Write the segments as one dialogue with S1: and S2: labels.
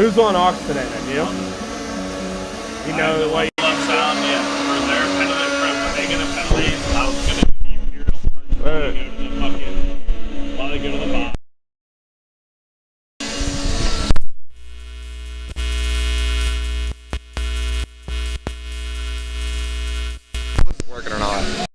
S1: Who's on aux today, then? You? You know what?
S2: Left sound, yeah. For their penalty, for making a penalty, I was going to do the Imperial March while they go to the fucking, while they go to the box.
S3: Working or not.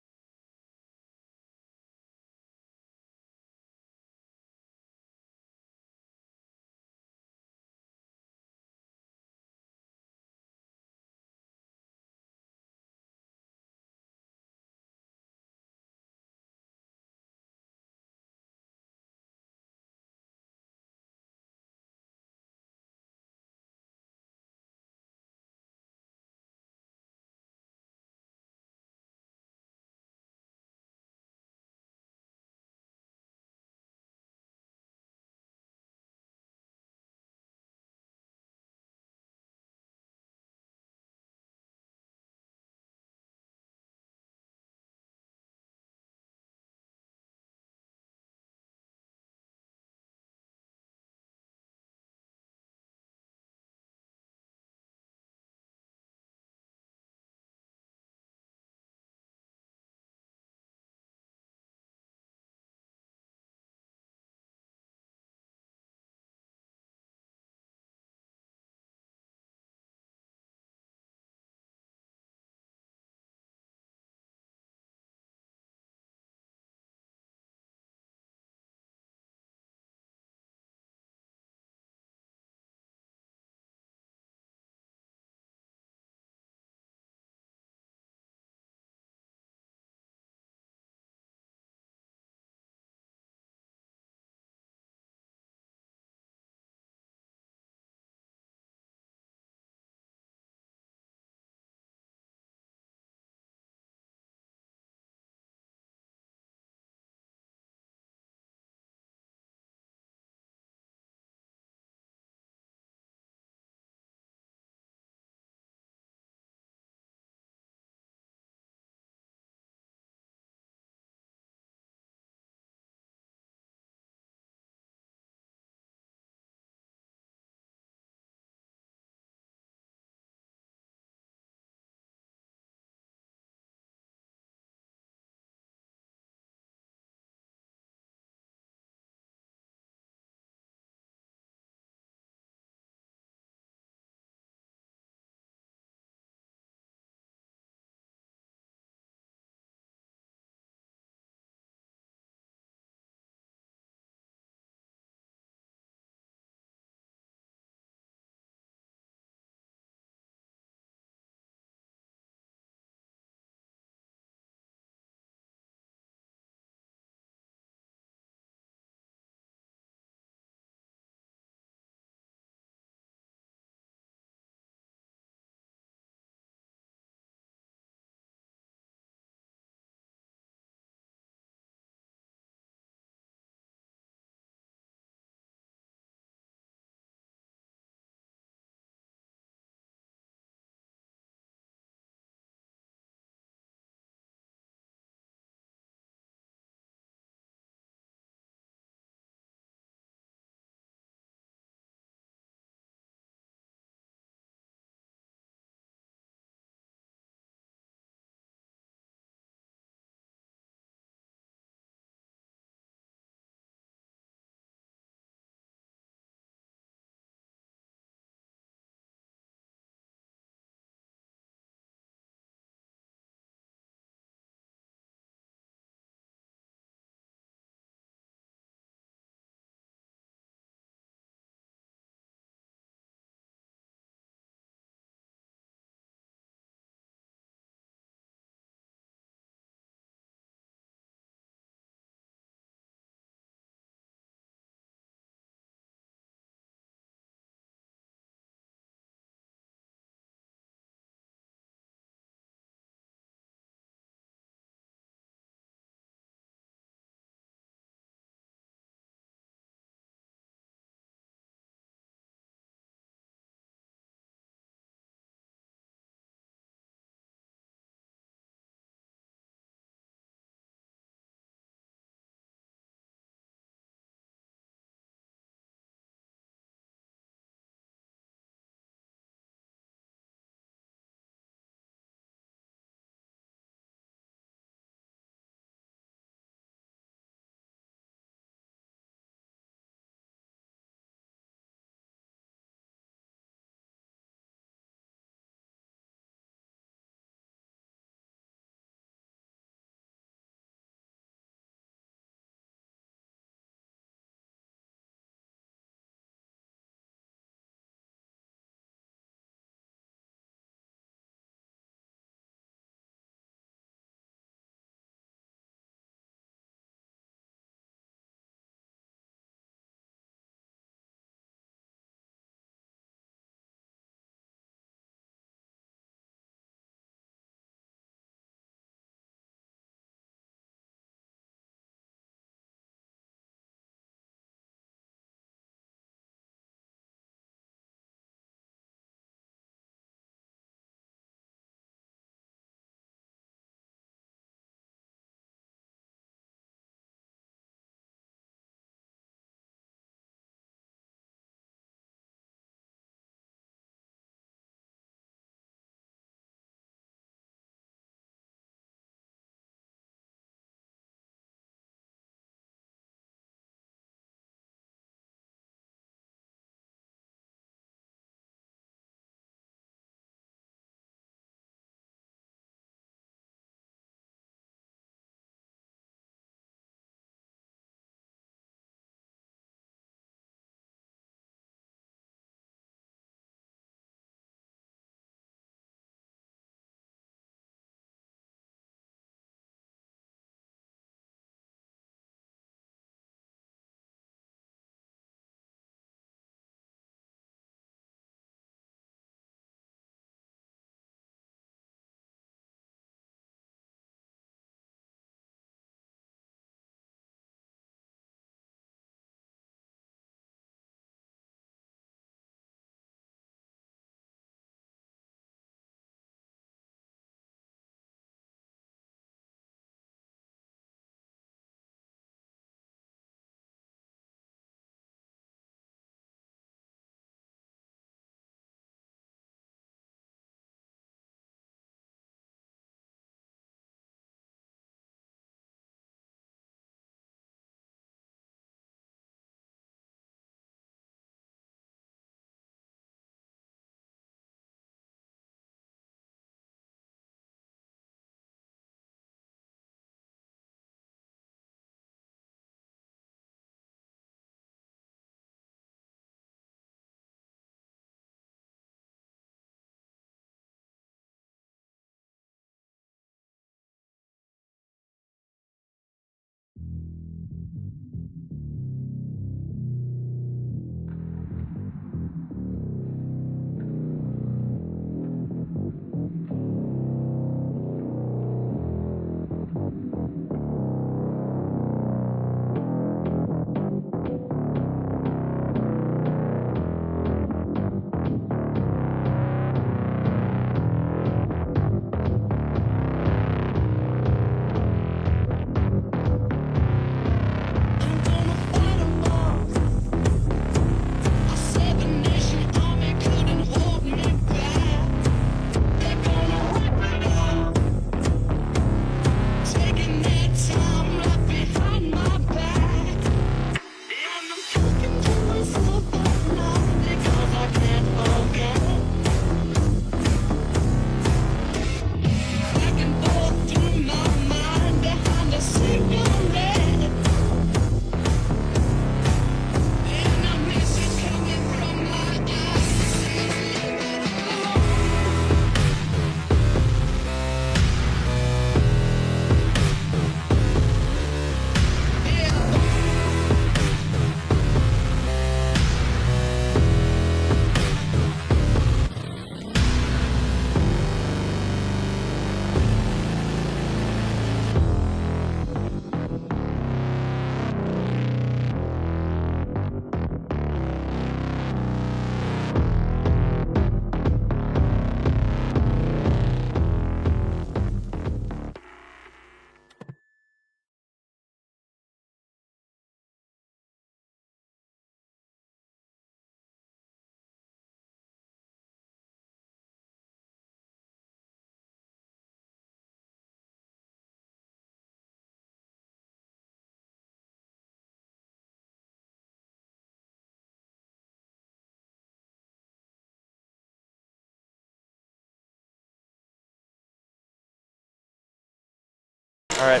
S4: All right.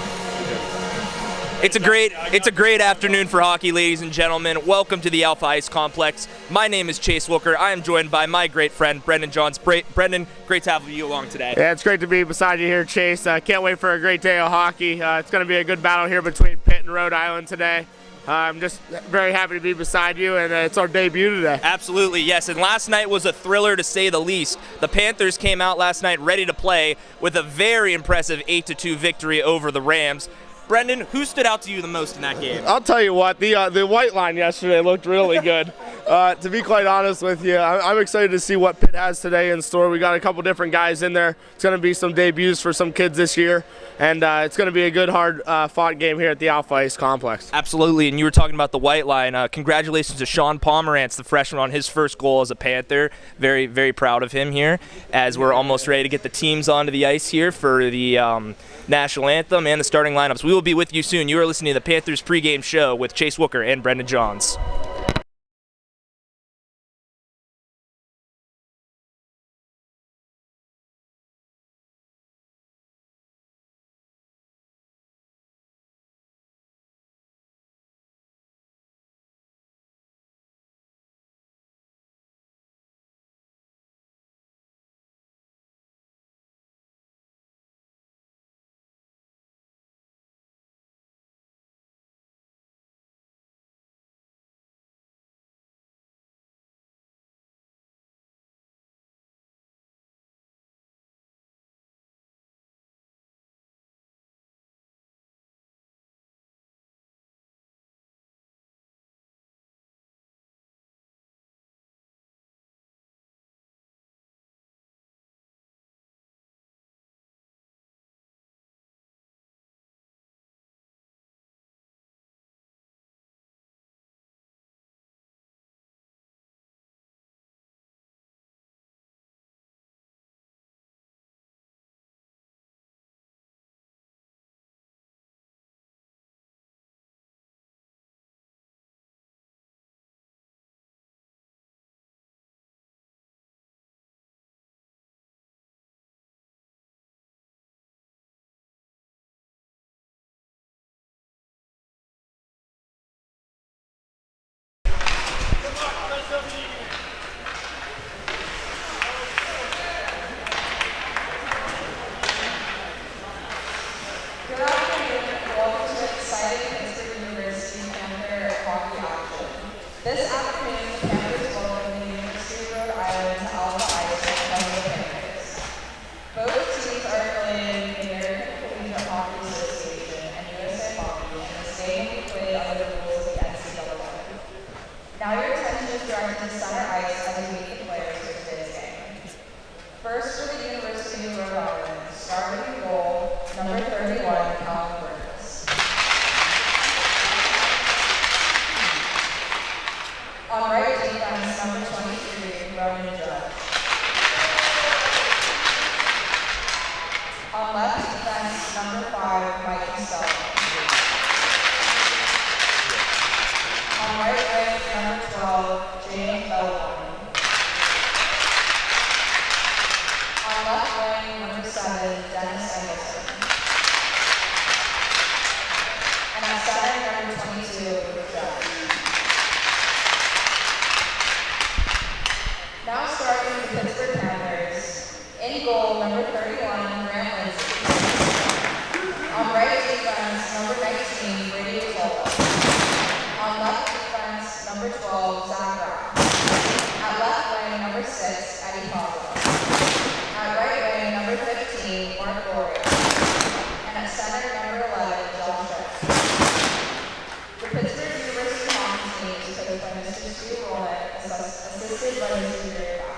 S4: It's a great afternoon for hockey, ladies and gentlemen. Welcome to the Alpha Ice Complex. My name is Chase Wooker. I am joined by my great friend, Brendan Johns. Brendan, great to have you along today.
S1: Yeah, it's great to be beside you here, Chase. Can't wait for a great day of hockey. It's going to be a good battle here between Pitt and Rhode Island today. I'm just very happy to be beside you, and it's our debut today.
S4: Absolutely, yes. And last night was a thriller, to say the least. The Panthers came out last night ready to play with a very impressive 8-2 victory over the Rams. Brendan, who stood out to you the most in that game?
S1: I'll tell you what, the white line yesterday looked really good. To be quite honest with you, I'm excited to see what Pitt has today in store. We got a couple different guys in there. It's going to be some debuts for some kids this year, and it's going to be a good, hard-fought game here at the Alpha Ice Complex.
S4: Absolutely, and you were talking about the white line. Congratulations to Sean Pomerantz, the freshman, on his first goal as a Panther. Very, very proud of him here, as we're almost ready to get the teams onto the ice here for the national anthem and the starting lineups. We will be with you soon. You are listening to the Panthers pregame show with Chase Wooker and Brendan Johns.
S5: Good afternoon and welcome to exciting Pittsburgh University Panther hockey action. This afternoon, the Panthers welcome the University of Rhode Island to Alpha Ice to play the Panthers. Both teams are affiliated with the American Collegiate Hockey Association and USA Hockey, and this game will be played under the rules of the NCAA. Now your attention is directed to center ice as we meet the players for today's game. First, for the University of Rhode Island, starting goal, number 31, Calvin Burgess. On right defense, number 23, Ronan Judge. On left defense, number 5, Mike Costello. On right wing, number 12, James Bellone. On left wing, number 7, Dennis Engelson. And at center, number 22, Luke Jones. Now starting with the Pittsburgh Panthers. In goal, number 31, Grant Lindsay. On right defense, number 19, Brady Ozola. On left defense, number 12, Zach Brown. At left wing, number 6, Eddie Pablo. At right wing, number 15, Mark Gloria. And at center, number 11, John Sharp. The Pittsburgh University hockey team is coached by Mr. Stu Rollett, assisted by Mr. Jerry Bass.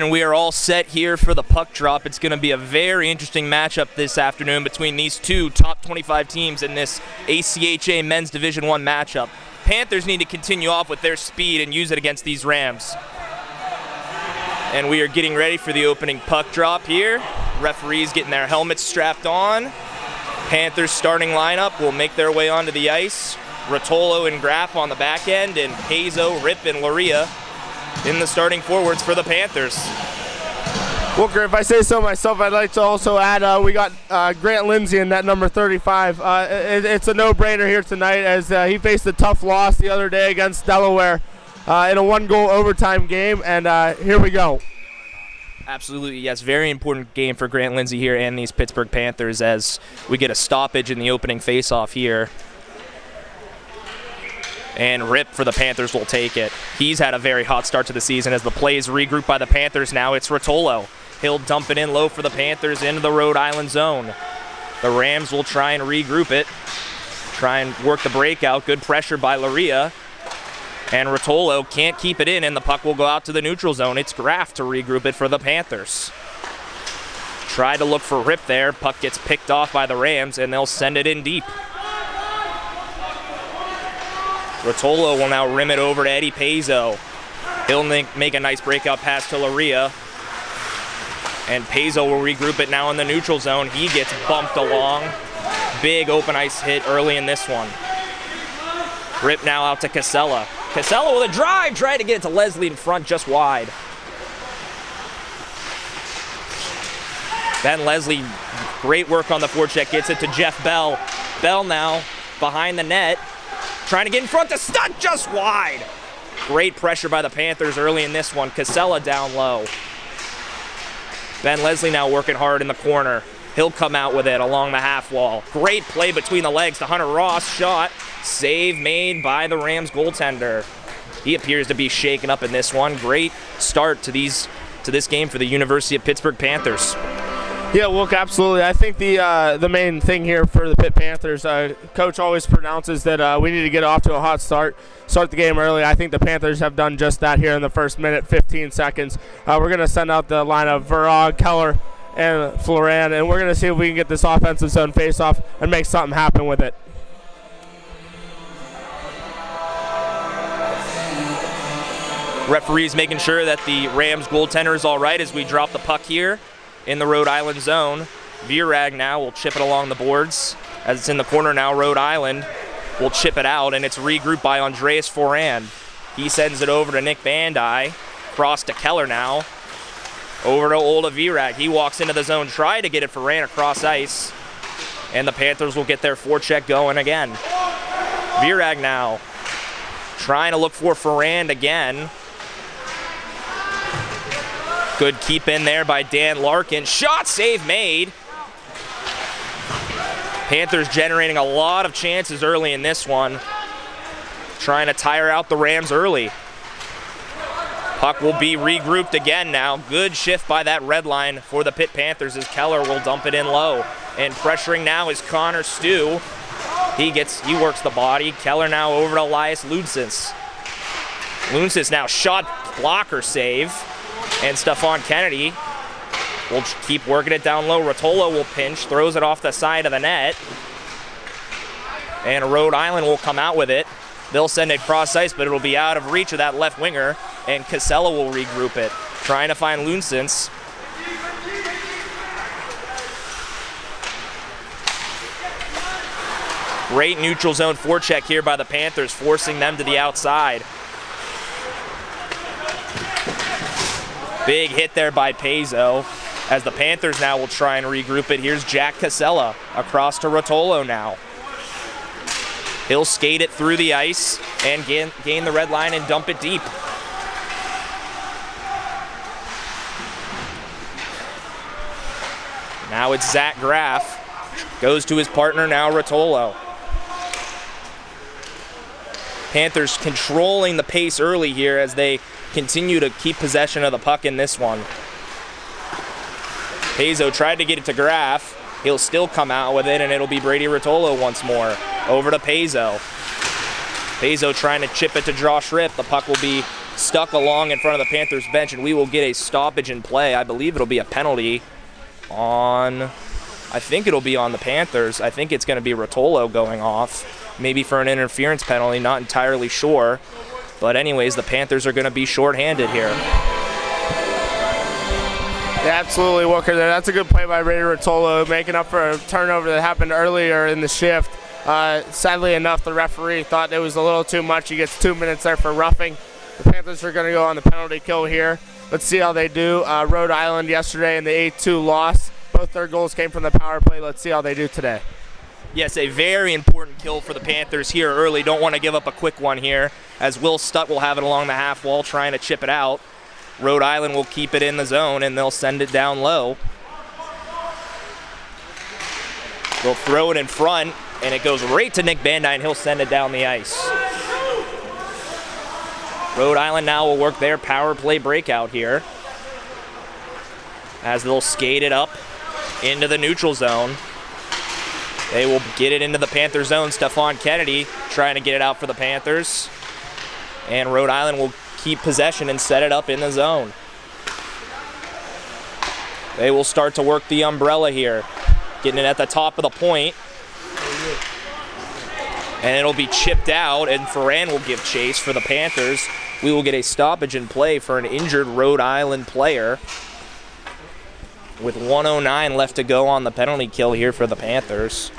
S4: and we are all set here for the puck drop. It's going to be a very interesting matchup this afternoon between these two top 25 teams in this ACHA Men's Division I matchup. Panthers need to continue off with their speed and use it against these Rams. And we are getting ready for the opening puck drop here. Referees getting their helmets strapped on. Panthers starting lineup will make their way onto the ice. Rotolo and Graff on the back end, and Pezo, Rip, and Loria in the starting forwards for the Panthers.
S1: Walker, if I say so myself, I'd like to also add we got Grant Lindsay in that number 35. It's a no-brainer here tonight as he faced a tough loss the other day against Delaware in a one-goal overtime game, and here we go.
S4: Absolutely, yes. Very important game for Grant Lindsay here and these Pittsburgh Panthers as we get a stoppage in the opening faceoff here. And Rip for the Panthers will take it. He's had a very hot start to the season as the play is regrouped by the Panthers. Now it's Rotolo. He'll dump it in low for the Panthers into the Rhode Island zone. The Rams will try and regroup it. Try and work the breakout. Good pressure by Loria. And Rotolo can't keep it in, and the puck will go out to the neutral zone. It's Graff to regroup it for the Panthers. Try to look for Rip there. Puck gets picked off by the Rams, and they'll send it in deep. Rotolo will now rim it over to Eddie Pezo. He'll make a nice breakout pass to Loria. And Pezo will regroup it now in the neutral zone. He gets bumped along. Big open ice hit early in this one. Rip now out to Casella. Casella with a drive, trying to get it to Leslie in front, just wide. Then Leslie, great work on the forecheck, gets it to Jeff Bell. Bell now behind the net. Trying to get in front to Stutt, just wide. Great pressure by the Panthers early in this one. Casella down low. Ben Leslie now working hard in the corner. He'll come out with it along the half wall. Great play between the legs to Hunter Ross. Shot. Save made by the Rams goaltender. He appears to be shaken up in this one. Great start to this game for the University of Pittsburgh Panthers.
S1: Yeah, look, absolutely. I think the main thing here for the Pitt Panthers, Coach always pronounces that we need to get off to a hot start the game early. I think the Panthers have done just that here in the first minute, 15 seconds. We're going to send out the line of Verog, Keller, and Floran, and we're going to see if we can get this offensive zone face-off and make something happen with it.
S4: Referees making sure that the Rams goaltender is all right as we drop the puck here in the Rhode Island zone. Virag now will chip it along the boards. As it's in the corner now, Rhode Island will chip it out, and it's regrouped by Andreas Foran. He sends it over to Nick Bandai. Cross to Keller now. Over to Ola Virag. He walks into the zone, try to get it Foran across ice. And the Panthers will get their forecheck going again. Virag now trying to look for Foran again. Good keep in there by Dan Larkin. Shot save made. Panthers generating a lot of chances early in this one. Trying to tire out the Rams early. Puck will be regrouped again now. Good shift by that red line for the Pitt Panthers as Keller will dump it in low. And pressuring now is Connor Stew. He works the body. Keller now over to Elias Lutzis. Lutzis now shot blocker save. And Stephon Kennedy will keep working it down low. Rotolo will pinch, throws it off the side of the net. And Rhode Island will come out with it. They'll send it cross ice, but it'll be out of reach of that left winger. And Casella will regroup it, trying to find Lutzis. Great neutral zone forecheck here by the Panthers, forcing them to the outside. Big hit there by Pezo as the Panthers now will try and regroup it. Here's Jack Casella across to Rotolo now. He'll skate it through the ice and gain the red line and dump it deep. Now it's Zach Graff. Goes to his partner now, Rotolo. Panthers controlling the pace early here as they continue to keep possession of the puck in this one. Pezo tried to get it to Graff. He'll still come out with it, and it'll be Brady Rotolo once more. Over to Pezo. Pezo trying to chip it to Josh Rip. The puck will be stuck along in front of the Panthers bench, and we will get a stoppage in play. I believe it'll be a penalty on, I think it'll be on the Panthers. I think it's going to be Rotolo going off, maybe for an interference penalty, not entirely sure. But anyways, the Panthers are going to be shorthanded here.
S1: Yeah, absolutely, Walker. That's a good play by Ray Rotolo, making up for a turnover that happened earlier in the shift. Sadly enough, the referee thought it was a little too much. He gets 2 minutes there for roughing. The Panthers are going to go on the penalty kill here. Let's see how they do. Rhode Island yesterday in the 8-2 loss. Both their goals came from the power play. Let's see how they do today.
S4: Yes, a very important kill for the Panthers here early. Don't want to give up a quick one here, as Will Stutt will have it along the half wall trying to chip it out. Rhode Island will keep it in the zone, and they'll send it down low. They'll throw it in front, and it goes right to Nick Bandai, and he'll send it down the ice. Rhode Island now will work their power play breakout here, as they'll skate it up into the neutral zone. They will get it into the Panther zone. Stephon Kennedy trying to get it out for the Panthers. And Rhode Island will keep possession and set it up in the zone. They will start to work the umbrella here, getting it at the top of the point. And it'll be chipped out, and Ferran will give chase for the Panthers. We will get a stoppage in play for an injured Rhode Island player, with 1:09 left to go on the penalty kill here for the Panthers.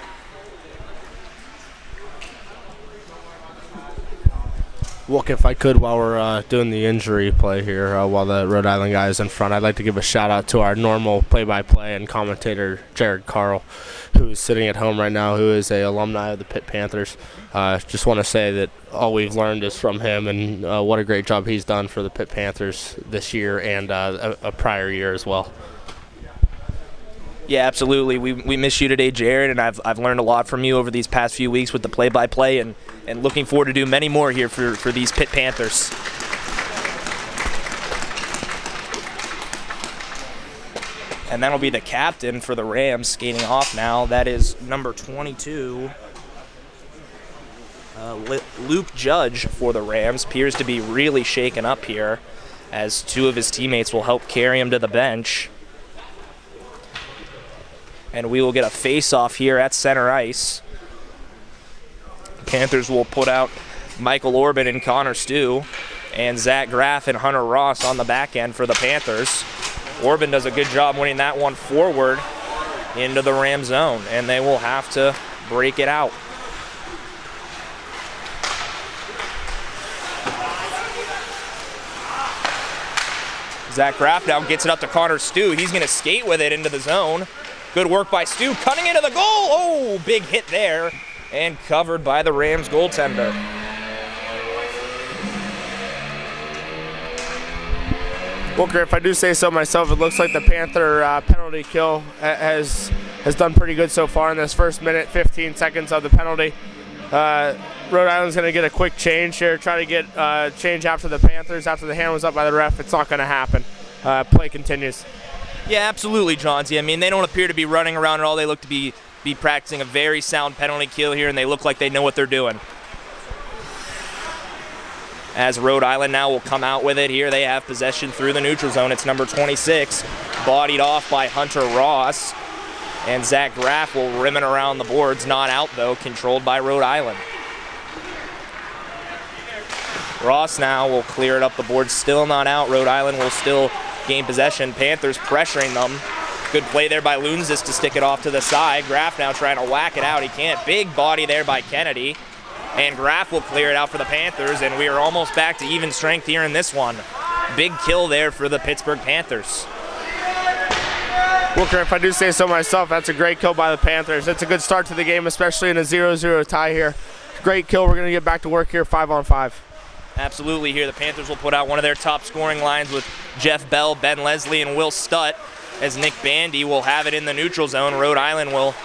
S1: Look, if I could, while we're doing the injury play here, while the Rhode Island guy is in front, I'd like to give a shout-out to our normal play-by-play and commentator, Jared Carl, who is sitting at home right now, who is an alumni of the Pitt Panthers. Just want to say that all we've learned is from him, and what a great job he's done for the Pitt Panthers this year and a prior year as well.
S4: Yeah, absolutely. We miss you today, Jared, and I've learned a lot from you over these past few weeks with the play-by-play, and looking forward to do many more here for these Pitt Panthers. And that'll be the captain for the Rams skating off now. That is number 22, Luke Judge for the Rams. Appears to be really shaken up here, as two of his teammates will help carry him to the bench. And we will get a face-off here at center ice. Panthers will put out Michael Orban and Connor Stew, and Zach Graff and Hunter Ross on the back end for the Panthers. Orban does a good job winning that one forward into the Ram zone, and they will have to break it out. Zach Graff now gets it up to Connor Stew. He's going to skate with it into the zone. Good work by Stu, cutting into the goal. Oh, big hit there, and covered by the Rams goaltender.
S1: Walker, if I do say so myself, it looks like the Panther penalty kill has done pretty good so far in this first minute, 15 seconds of the penalty. Rhode Island's going to get a quick change here, try to get change after the Panthers, after the hand was up by the ref. It's not going to happen. Play continues.
S4: Yeah, absolutely, Johnsy. I mean, they don't appear to be running around at all. They look to be practicing a very sound penalty kill here, and they look like they know what they're doing. As Rhode Island now will come out with it here. They have possession through the neutral zone. It's number 26, bodied off by Hunter Ross. And Zach Graff will rim it around the boards. Not out, though, controlled by Rhode Island. Ross now will clear it up the board. Still not out. Rhode Island will still gain possession. Panthers pressuring them. Good play there by Lunzis to stick it off to the side. Graff now trying to whack it out. He can't. Big body there by Kennedy. And Graff will clear it out for the Panthers, and we are almost back to even strength here in this one. Big kill there for the Pittsburgh Panthers.
S1: Walker, if I do say so myself, that's a great kill by the Panthers. It's a good start to the game, especially in a 0-0 tie here. Great kill. We're going to get back to work here 5-on-5.
S4: Absolutely here. The Panthers will put out one of their top scoring lines with Jeff Bell, Ben Leslie, and Will Stutt, as Nick Bandy will have it in the neutral zone. Rhode Island will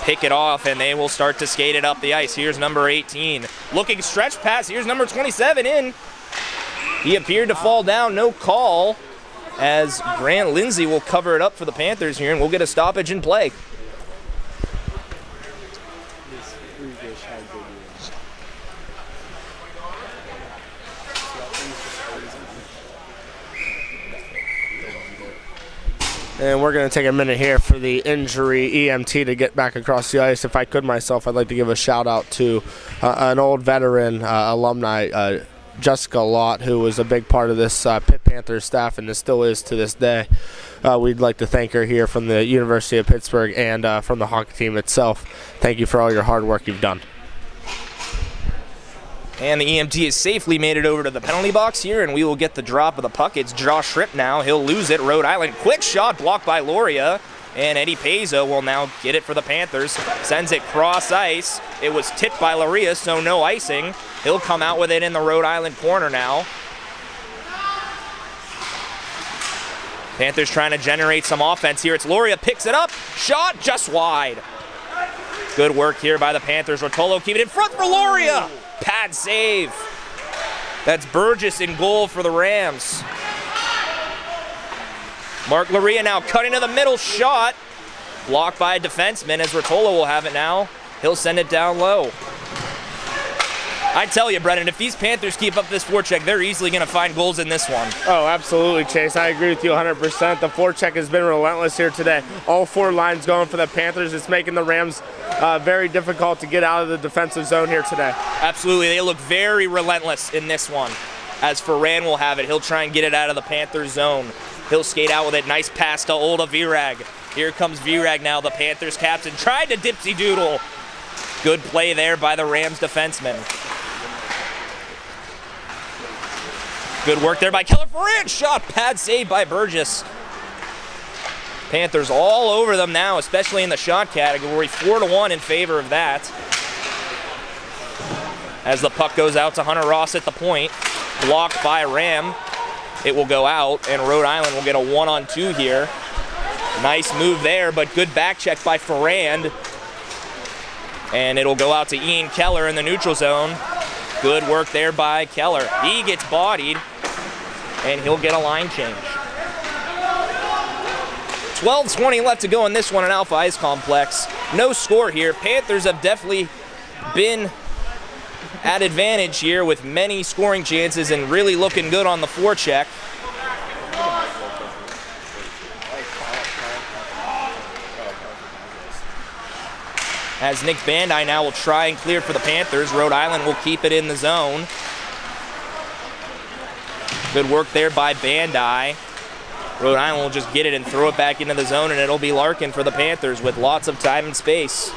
S4: pick it off, and they will start to skate it up the ice. Here's number 18. Looking stretch pass. Here's number 27 in. He appeared to fall down. No call, as Grant Lindsay will cover it up for the Panthers here, and we'll get a stoppage in play.
S1: And we're going to take a minute here for the injury EMT to get back across the ice. If I could myself, I'd like to give a shout out to an old veteran alumni, Jessica Lott, who was a big part of this Pitt Panthers staff and still is to this day. We'd like to thank her here from the University of Pittsburgh and from the hockey team itself. Thank you for all your hard work you've done.
S4: And the EMT has safely made it over to the penalty box here, and we will get the drop of the puck. It's Josh Schripp now. He'll lose it. Rhode Island, quick shot blocked by Loria. And Eddie Pezzo will now get it for the Panthers. Sends it cross ice. It was tipped by Loria, so no icing. He'll come out with it in the Rhode Island corner now. Panthers trying to generate some offense here. It's Loria, picks it up. Shot just wide. Good work here by the Panthers. Rotolo keep it in front for Loria. Pad save. That's Burgess in goal for the Rams. Mark Loria now cutting to the middle, shot. Blocked by a defenseman as Rotolo will have it now. He'll send it down low. I tell you, Brennan, if these Panthers keep up this forecheck, they're easily going to find goals in this one.
S1: Oh, absolutely, Chase. I agree with you 100%. The forecheck has been relentless here today. All four lines going for the Panthers. It's making the Rams very difficult to get out of the defensive zone here today.
S4: Absolutely. They look very relentless in this one. As Ferran will have it, he'll try and get it out of the Panthers zone. He'll skate out with it. Nice pass to Olda Virag. Here comes Virag now, the Panthers captain. Tried to dipsy doodle. Good play there by the Rams defenseman. Good work there by Keller Ferran. Shot, pad save by Burgess. Panthers all over them now, especially in the shot category. 4-1 in favor of that. As the puck goes out to Hunter Ross at the point. Blocked by Ram. It will go out, and Rhode Island will get a 1-on-2 here. Nice move there, but good back check by Ferrand. And it'll go out to Ian Keller in the neutral zone. Good work there by Keller. He gets bodied, and he'll get a line change. 12:20 left to go in this one at Alpha Ice Complex. No score here. Panthers have definitely been at advantage here with many scoring chances and really looking good on the forecheck. As Nick Bandai now will try and clear for the Panthers. Rhode Island will keep it in the zone. Good work there by Bandai. Rhode Island will just get it and throw it back into the zone, and it'll be Larkin for the Panthers with lots of time and space.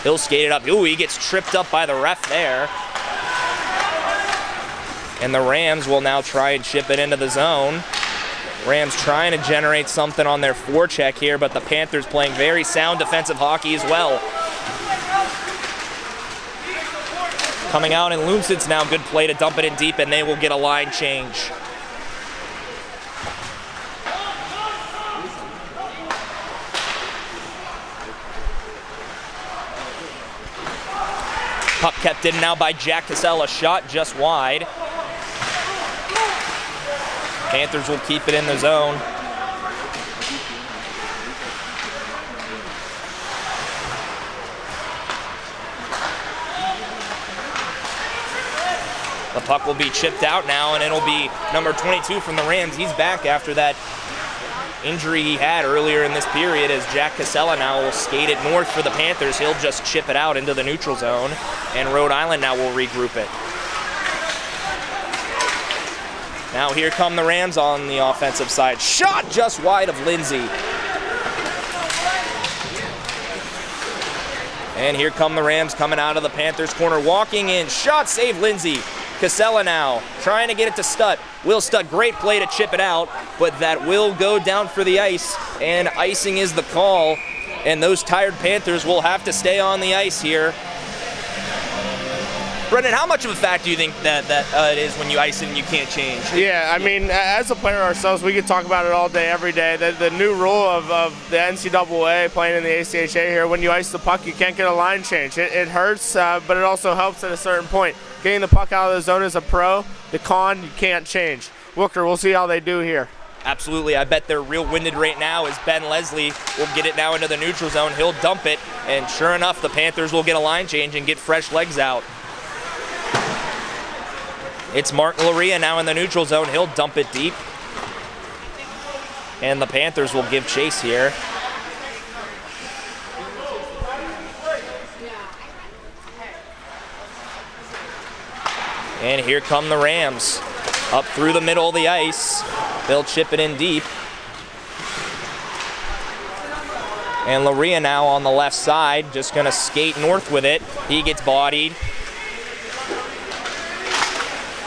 S4: He'll skate it up. Ooh, he gets tripped up by the ref there. And the Rams will now try and chip it into the zone. Rams trying to generate something on their forecheck here, but the Panthers playing very sound defensive hockey as well. Coming out in Loomson's now, good play to dump it in deep, and they will get a line change. Puck kept in now by Jack Casella, shot just wide. Panthers will keep it in the zone. The puck will be chipped out now, and it'll be number 22 from the Rams. He's back after that injury he had earlier in this period, as Jack Casella now will skate it north for the Panthers. He'll just chip it out into the neutral zone, and Rhode Island now will regroup it. Now here come the Rams on the offensive side. Shot just wide of Lindsay. And here come the Rams coming out of the Panthers corner, walking in. Shot save Lindsay. Casella now trying to get it to Stutt. Will Stutt, great play to chip it out, but that will go down for the ice, and icing is the call, and those tired Panthers will have to stay on the ice here. Brendan, how much of a fact do you think that it is when you ice it and you can't change?
S1: Yeah, I mean, as a player ourselves, we could talk about it all day, every day. The new rule of the NCAA playing in the ACHA here, when you ice the puck, you can't get a line change. It hurts, but it also helps at a certain point. Getting the puck out of the zone as a pro, the con, you can't change. Wilker, we'll see how they do here.
S4: Absolutely. I bet they're real winded right now as Ben Leslie will get it now into the neutral zone. He'll dump it, and sure enough, the Panthers will get a line change and get fresh legs out. It's Mark Loria now in the neutral zone. He'll dump it deep. And the Panthers will give chase here. And here come the Rams. Up through the middle of the ice. They'll chip it in deep. And Laria now on the left side, just gonna skate north with it. He gets bodied.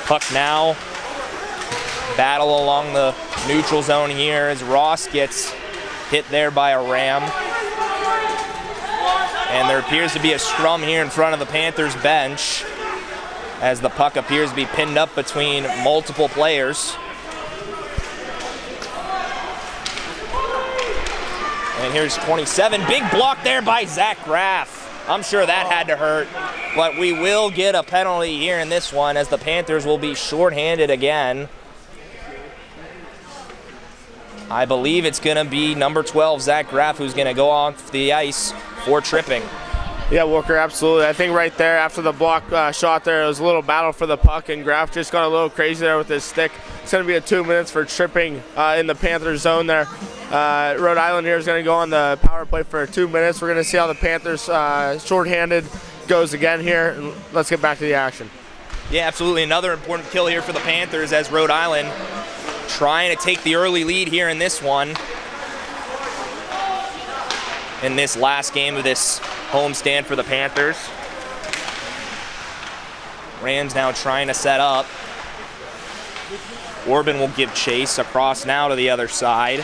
S4: Puck now. Battle along the neutral zone here as Ross gets hit there by a Ram. And there appears to be a scrum here in front of the Panthers bench as the puck appears to be pinned up between multiple players. And here's 27, big block there by Zach Graff. I'm sure that had to hurt, but we will get a penalty here in this one as the Panthers will be shorthanded again. I believe it's gonna be number 12, Zach Graff, who's gonna go off the ice for tripping.
S1: Yeah, Walker, absolutely. I think right there after the block shot there, it was a little battle for the puck, and Graff just got a little crazy there with his stick. It's going to be a 2 minutes for tripping in the Panthers zone there. Rhode Island here is going to go on the power play for 2 minutes. We're going to see how the Panthers shorthanded goes again here. And let's get back to the action.
S4: Yeah, absolutely. Another important kill here for the Panthers as Rhode Island trying to take the early lead here in this one. In this last game of this homestand for the Panthers. Rams now trying to set up. Orban will give chase across now to the other side.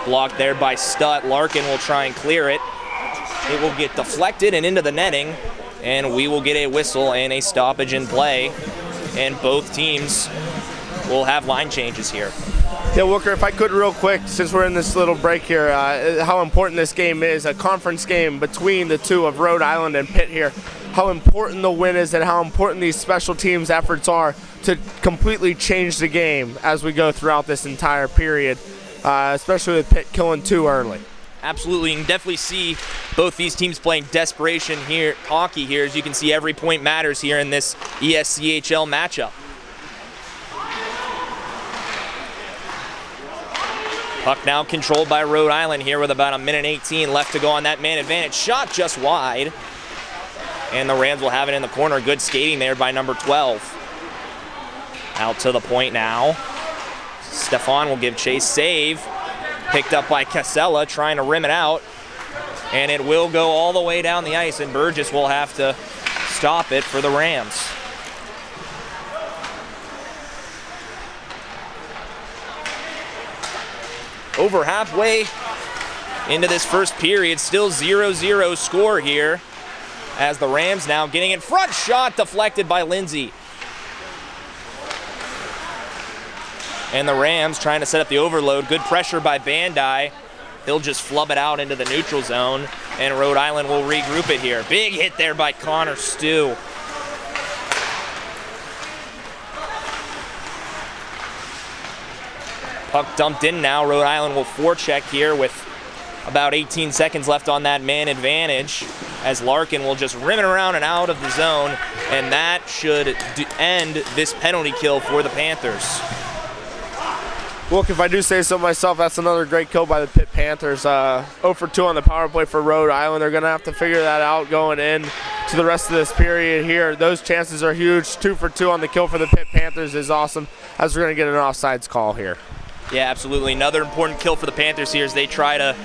S4: Blocked there by Stutt. Larkin will try and clear it. It will get deflected and into the netting, and we will get a whistle and a stoppage in play, and both teams will have line changes here.
S1: Yeah, Walker, if I could real quick, since we're in this little break here, how important this game is, a conference game between the two of Rhode Island and Pitt here, how important the win is and how important these special teams efforts are to completely change the game as we go throughout this entire period, especially with Pitt killing two early.
S4: Absolutely, you can definitely see both these teams playing desperation here, hockey here. As you can see, every point matters here in this ESCHL matchup. Puck now controlled by Rhode Island here with about 1:18 left to go on that man advantage. Shot just wide. And the Rams will have it in the corner. Good skating there by number 12. Out to the point now. Stefan will give chase. Save. Picked up by Casella trying to rim it out. And it will go all the way down the ice, and Burgess will have to stop it for the Rams. Over halfway into this first period, still 0-0 score here as the Rams now getting in front. Shot deflected by Lindsay. And the Rams trying to set up the overload. Good pressure by Bandai. He'll just flub it out into the neutral zone, and Rhode Island will regroup it here. Big hit there by Connor Stew. Puck dumped in now. Rhode Island will forecheck here with about 18 seconds left on that man advantage as Larkin will just rim it around and out of the zone, and that should end this penalty kill for the Panthers.
S1: Look, if I do say so myself, that's another great kill by the Pitt Panthers. 0 for 2 on the power play for Rhode Island. They're going to have to figure that out going in to the rest of this period here. Those chances are huge. 2 for 2 on the kill for the Pitt Panthers is awesome, as we're going to get an offsides call here.
S4: Yeah, absolutely. Another important kill for the Panthers here as they try to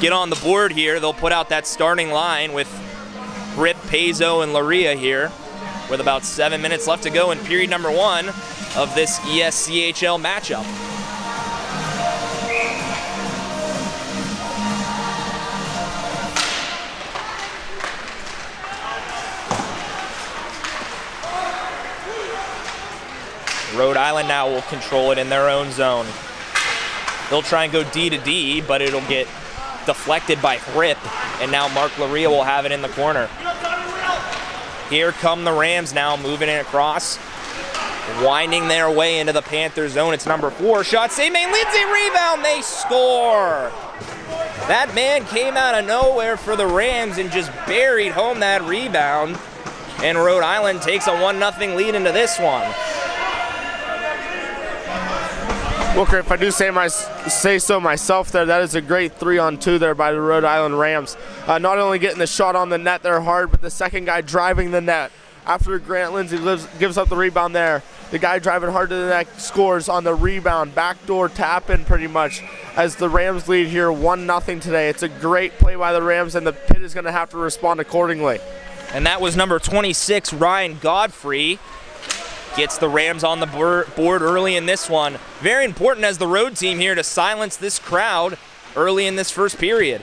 S4: get on the board here. They'll put out that starting line with Rip, Paizo, and Laria here with about 7 minutes left to go in period number 1 of this ESCHL matchup. Rhode Island now will control it in their own zone. They'll try and go D to D, but it'll get deflected by Rip, and now Mark Laria will have it in the corner. Here come the Rams now moving it across, winding their way into the Panthers zone. It's number 4, shot save made, Lindsay rebound, they score! That man came out of nowhere for the Rams and just buried home that rebound, and Rhode Island takes a 1-0 lead into this one.
S1: Booker, if I do say so myself there, that is a great 3-on-2 there by the Rhode Island Rams. Not only getting the shot on the net there hard, but the second guy driving the net. After Grant Lindsay gives up the rebound there, the guy driving hard to the net scores on the rebound. Backdoor tap in pretty much as the Rams lead here 1-0 today. It's a great play by the Rams, and the Pitt is going to have to respond accordingly.
S4: And that was number 26, Ryan Godfrey. Gets the Rams on the board early in this one. Very important as the road team here to silence this crowd early in this first period.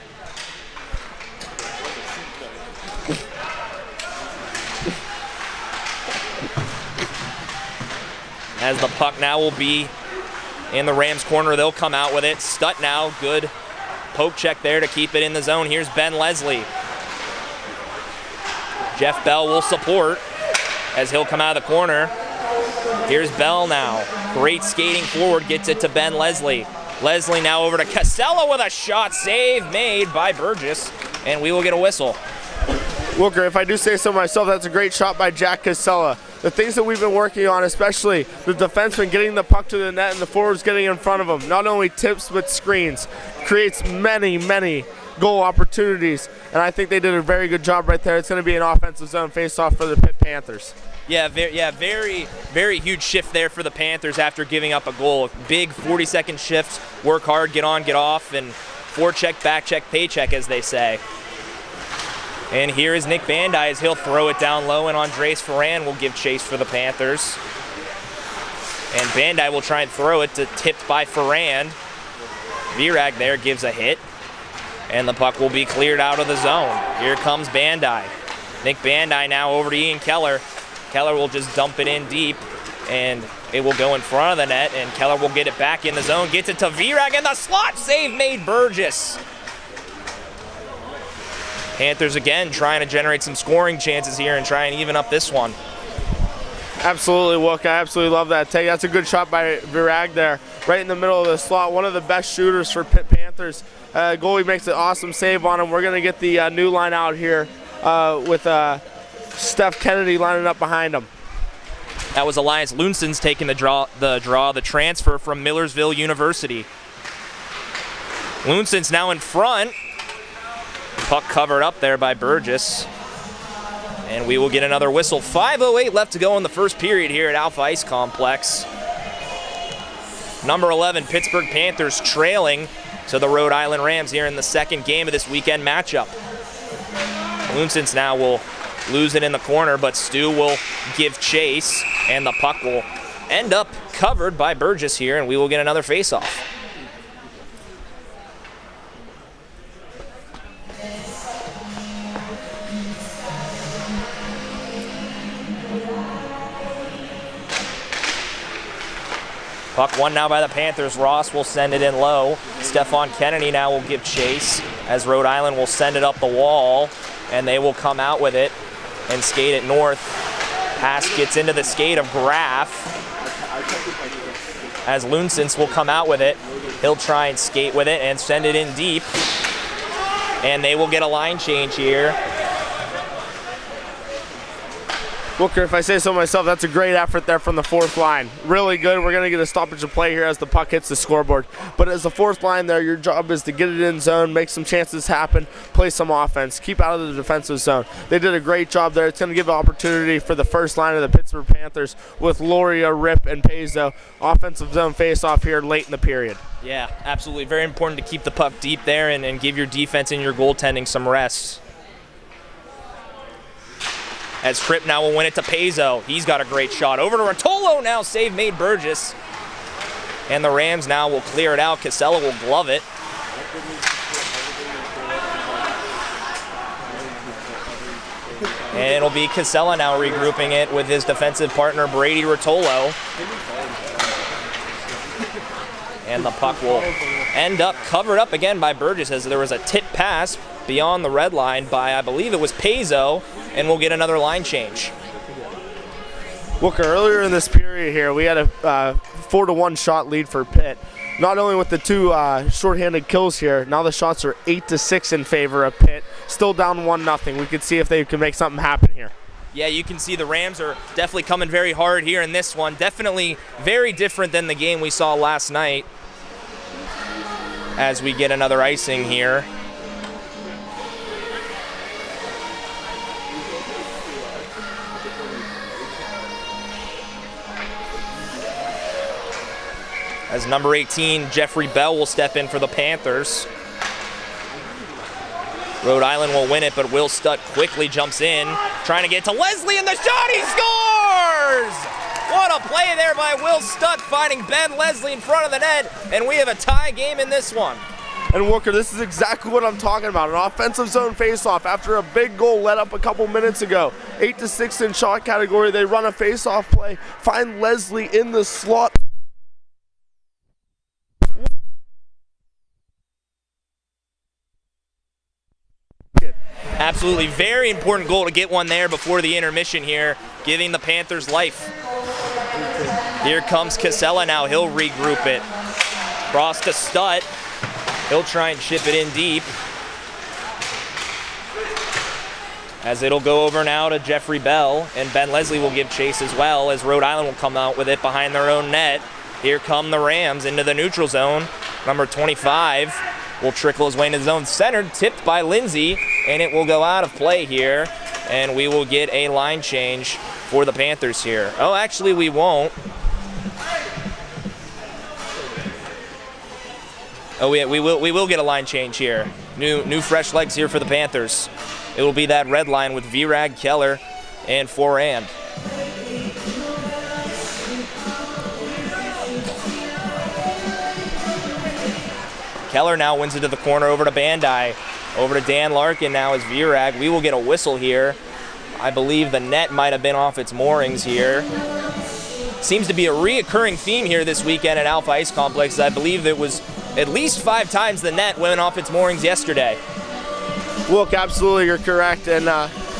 S4: As the puck now will be in the Rams corner, they'll come out with it. Stutt now, good poke check there to keep it in the zone. Here's Ben Leslie. Jeff Bell will support as he'll come out of the corner. Here's Bell now. Great skating forward, gets it to Ben Leslie. Leslie now over to Casella with a shot save made by Burgess, and we will get a whistle.
S1: Wilker, if I do say so myself, that's a great shot by Jack Casella. The things that we've been working on, especially the defenseman getting the puck to the net and the forwards getting in front of them, not only tips but screens, creates many goal opportunities, and I think they did a very good job right there. It's going to be an offensive zone face-off for the Pitt Panthers.
S4: Yeah, very huge shift there for the Panthers after giving up a goal. Big 40-second shifts, work hard, get on, get off, and forecheck, backcheck, paycheck, as they say. And here is Nick Bandai as he'll throw it down low, and Andres Ferran will give chase for the Panthers. And Bandai will try and throw it to tipped by Ferran. Virag there gives a hit, and the puck will be cleared out of the zone. Here comes Bandai. Nick Bandai now over to Ian Keller. Keller will just dump it in deep, and it will go in front of the net, and Keller will get it back in the zone, gets it to Virag, and the slot save made Burgess. Panthers again trying to generate some scoring chances here and try and even up this one.
S1: Absolutely, Wilk. I absolutely love that take. That's a good shot by Virag there, right in the middle of the slot. One of the best shooters for Pitt Panthers. Goalie makes an awesome save on him. We're going to get the new line out here with Steph Kennedy lining up behind him.
S4: That was Elias Lunson's taking the transfer from Millersville University. Lunson's now in front. Puck covered up there by Burgess. And we will get another whistle. 5:08 left to go in the first period here at Alpha Ice Complex. Number 11, Pittsburgh Panthers trailing to the Rhode Island Rams here in the second game of this weekend matchup. Lunson's now will lose it in the corner, but Stu will give chase, and the puck will end up covered by Burgess here, and we will get another faceoff. Puck won now by the Panthers. Ross will send it in low. Stefan Kennedy now will give chase as Rhode Island will send it up the wall, and they will come out with it and skate it north. Pass gets into the skate of Graff as Lunsons will come out with it. He'll try and skate with it and send it in deep, and they will get a line change here.
S1: Booker, if I say so myself, that's a great effort there from the fourth line. Really good. We're going to get a stoppage of play here as the puck hits the scoreboard. But as the fourth line there, your job is to get it in zone, make some chances happen, play some offense, keep out of the defensive zone. They did a great job there. It's going to give an opportunity for the first line of the Pittsburgh Panthers with Loria, Rip, and Paizo. Offensive zone face-off here late in the period.
S4: Yeah, absolutely. Very important to keep the puck deep there and give your defense and your goaltending some rest. As Fripp now will win it to Paizo. He's got a great shot. Over to Rotolo now, save made Burgess. And the Rams now will clear it out. Casella will glove it. And it'll be Casella now regrouping it with his defensive partner, Brady Rotolo. And the puck will end up covered up again by Burgess as there was a tip pass beyond the red line by, I believe it was Paizo, and we'll get another line change.
S1: Booker, earlier in this period here, we had a 4-1 shot lead for Pitt. Not only with the two shorthanded kills here, now the shots are 8-6 in favor of Pitt. Still down 1-0. We could see if they can make something happen here.
S4: Yeah, you can see the Rams are definitely coming very hard here in this one. Definitely very different than the game we saw last night as we get another icing here. As number 18, Jeffrey Bell will step in for the Panthers. Rhode Island will win it, but Will Stutt quickly jumps in, trying to get to Leslie, and the shot, he scores! What a play there by Will Stutt, finding Ben Leslie in front of the net, and we have a tie game in this one.
S1: And Walker, this is exactly what I'm talking about. An offensive zone faceoff after a big goal let up a couple minutes ago. 8-6 in shot category, they run a faceoff play, find Leslie in the slot.
S4: Absolutely, very important goal to get one there before the intermission here, giving the Panthers life. Here comes Casella now, he'll regroup it. Cross to Stutt, he'll try and chip it in deep. As it'll go over now to Jeffrey Bell, and Ben Leslie will give chase as well, as Rhode Island will come out with it behind their own net. Here come the Rams into the neutral zone. Number 25 will trickle his way into the zone, centered, tipped by Lindsay, and it will go out of play here, and we will get a line change for the Panthers here. Oh, actually we won't. Oh, yeah, we will get a line change here. New fresh legs here for the Panthers. It will be that red line with Virag, Keller, and Forand. Keller now wins it to the corner over to Bandai. Over to Dan Larkin now is Virag. We will get a whistle here. I believe the net might have been off its moorings here. Seems to be a reoccurring theme here this weekend at Alpha Ice Complex. I believe it was at least 5 times the net went off its moorings yesterday.
S1: Look, absolutely, you're correct. And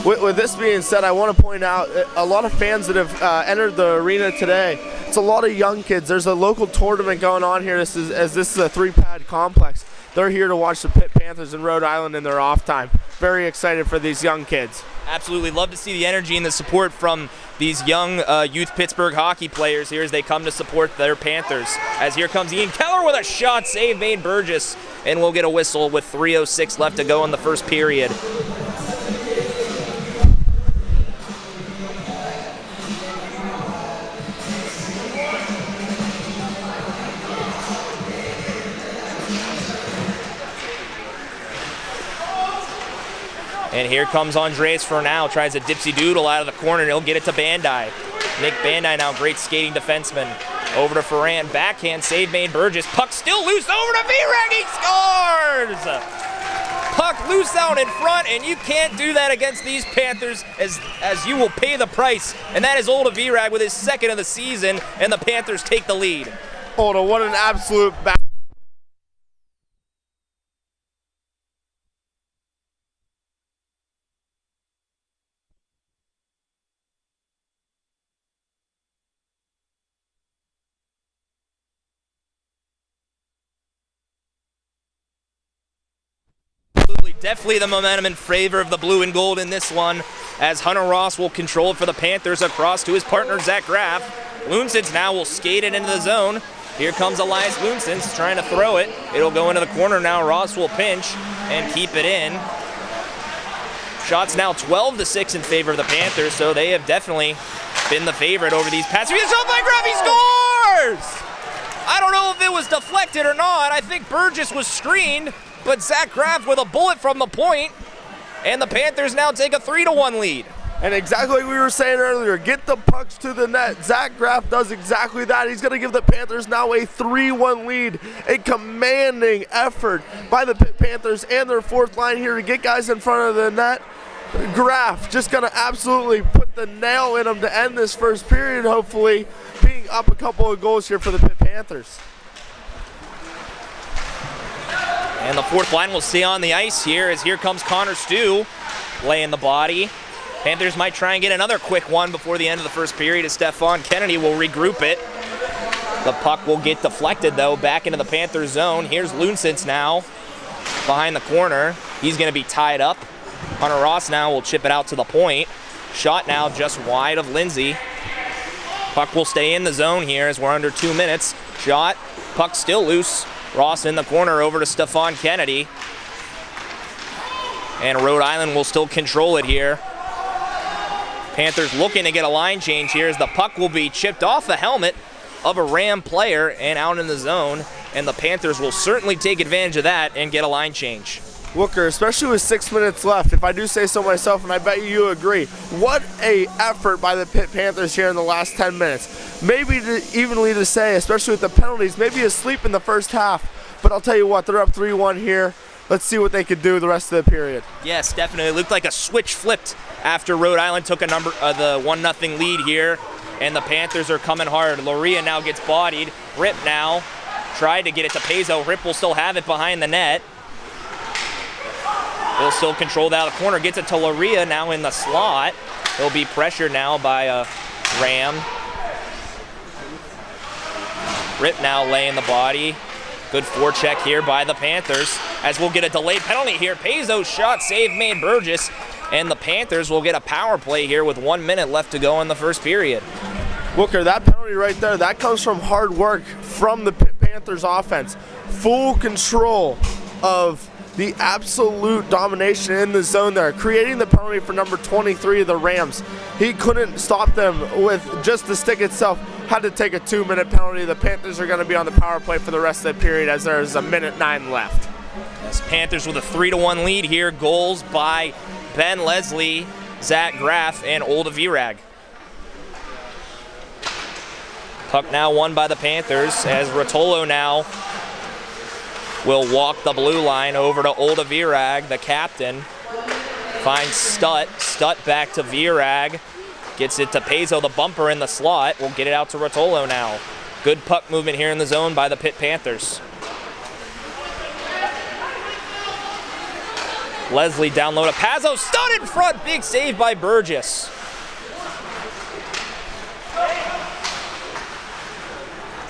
S1: with this being said, I want to point out a lot of fans that have entered the arena today. It's a lot of young kids. There's a local tournament going on here. This is a 3-pad complex. They're here to watch the Pitt Panthers in Rhode Island in their off time. Very excited for these young kids.
S4: Absolutely. Love to see the energy and the support from these young youth Pittsburgh hockey players here as they come to support their Panthers. As here comes Ian Keller with a shot, save made Burgess, and we'll get a whistle with 3:06 left to go in the first period. And here comes Andres for now, tries a dipsy doodle out of the corner, and he'll get it to Bandai. Nick Bandai now, great skating defenseman. Over to Ferran, backhand, save made Burgess. Puck still loose, over to Virag, he scores! Puck loose out in front, and you can't do that against these Panthers as you will pay the price. And that is Olda Virag with his second of the season, and the Panthers take the lead.
S1: Olda, what an absolute back.
S4: Definitely the momentum in favor of the blue and gold in this one, as Hunter Ross will control it for the Panthers across to his partner Zach Graff. Loonsons now will skate it into the zone. Here comes Elias Loonsons trying to throw it. It'll go into the corner now. Ross will pinch and keep it in. Shots now 12-6 in favor of the Panthers, so they have definitely been the favorite over these past. He's shot by Graff, he scores! I don't know if it was deflected or not. I think Burgess was screened, but Zach Graff with a bullet from the point, and the Panthers now take a 3-1 lead.
S1: And exactly like we were saying earlier, get the pucks to the net. Zach Graff does exactly that. He's going to give the Panthers now a 3-1 lead. A commanding effort by the Pitt Panthers and their fourth line here to get guys in front of the net. Graff just going to absolutely put the nail in him to end this first period, hopefully, being up a couple of goals here for the Pitt Panthers.
S4: And the fourth line will stay on the ice here as here comes Connor Stew laying the body. Panthers might try and get another quick one before the end of the first period as Stephon Kennedy will regroup it. The puck will get deflected though back into the Panthers zone. Here's Loonsons now behind the corner. He's going to be tied up. Hunter Ross now will chip it out to the point. Shot now just wide of Lindsay. Puck will stay in the zone here as we're under 2 minutes. Shot, puck still loose. Ross in the corner over to Stephon Kennedy. And Rhode Island will still control it here. Panthers looking to get a line change here as the puck will be chipped off the helmet of a Ram player and out in the zone. And the Panthers will certainly take advantage of that and get a line change.
S1: Wooker, especially with 6 minutes left, if I do say so myself, and I bet you agree, what a effort by the Pitt Panthers here in the last 10 minutes. Maybe evenly to say, especially with the penalties, maybe asleep in the first half, but I'll tell you what, they're up 3-1 here. Let's see what they could do the rest of the period.
S4: Yes, definitely. It looked like a switch flipped after Rhode Island took the 1-0 lead here, and the Panthers are coming hard. Loria now gets bodied. Rip now tried to get it to Paizo. Rip will still have it behind the net. He'll still control that out of the corner. Gets it to Loria now in the slot. He'll be pressured now by Ram. Rip now laying the body. Good forecheck here by the Panthers as we'll get a delayed penalty here. Paizo's shot save made Burgess, and the Panthers will get a power play here with 1 minute left to go in the first period.
S1: Wooker, that penalty right there, that comes from hard work from the Pitt Panthers offense. Full control of the absolute domination in the zone there, creating the penalty for number 23 of the Rams. He couldn't stop them with just the stick itself. Had to take a 2-minute penalty. The Panthers are going to be on the power play for the rest of the period as there's a 1:09 left.
S4: Yes, Panthers with a 3-1 lead here. Goals by Ben Leslie, Zach Graff, and Olda Virag. Puck now won by the Panthers as Rotolo now will walk the blue line over to Olda Virag, the captain. Finds Stutt. Stutt back to Virag. Gets it to Paizo, the bumper in the slot. Will get it out to Rotolo now. Good puck movement here in the zone by the Pitt Panthers. Leslie down low to Pazzo. Stutt in front. Big save by Burgess.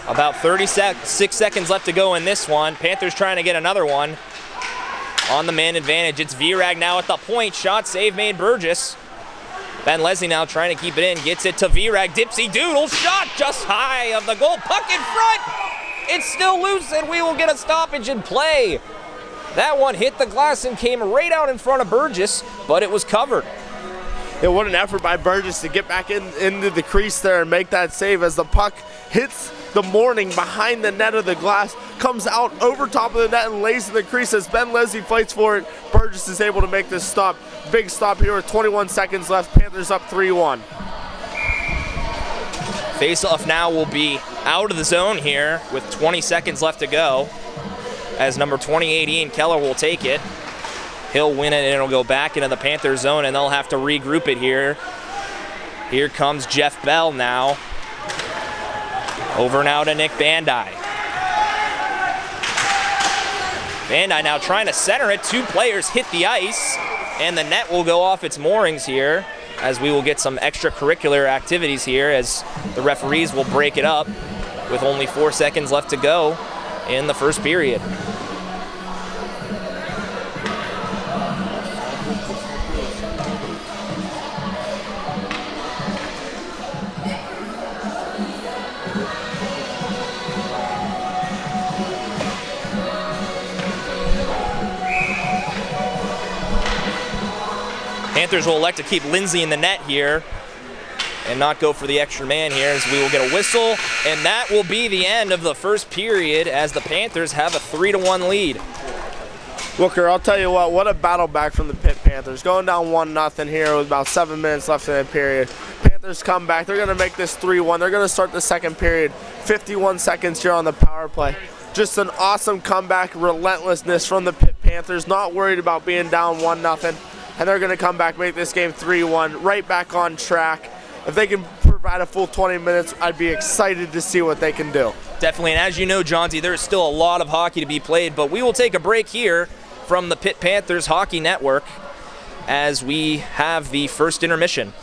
S4: About 36 seconds left to go in this one. Panthers trying to get another one. On the man advantage, it's Virag now at the point. Shot save made Burgess. Ben Leslie now trying to keep it in. Gets it to Virag. Dipsy doodle. Shot just high of the goal. Puck in front. It's still loose and we will get a stoppage in play. That one hit the glass and came right out in front of Burgess, but it was covered.
S1: Yeah, what an effort by Burgess to get back into the crease there and make that save as the puck hits the morning behind the net of the glass, comes out over top of the net and lays in the crease as Ben Leslie fights for it. Burgess is able to make this stop. Big stop here with 21 seconds left. Panthers up 3-1.
S4: Face-off now will be out of the zone here with 20 seconds left to go as number 28 Ian Keller will take it. He'll win it and it'll go back into the Panthers zone and they'll have to regroup it here. Here comes Jeff Bell now. Over now to Nick Bandai. Bandai now trying to center it. Two players hit the ice and the net will go off its moorings here as we will get some extracurricular activities here as the referees will break it up with only 4 seconds left to go in the first period. Panthers will elect to keep Lindsay in the net here and not go for the extra man here as we will get a whistle, and that will be the end of the first period as the Panthers have a 3-1 lead.
S1: Wooker, I'll tell you what a battle back from the Pitt Panthers. Going down 1-0 here with about 7 minutes left in the period. Panthers come back. They're going to make this 3-1. They're going to start the second period. 51 seconds here on the power play. Just an awesome comeback, relentlessness from the Pitt Panthers. Not worried about being down 1-0. And they're going to come back, make this game 3-1, right back on track. If they can provide a full 20 minutes, I'd be excited to see what they can do.
S4: Definitely, and as you know, Johnsy, there's still a lot of hockey to be played, but we will take a break here from the Pitt Panthers Hockey Network as we have the first intermission.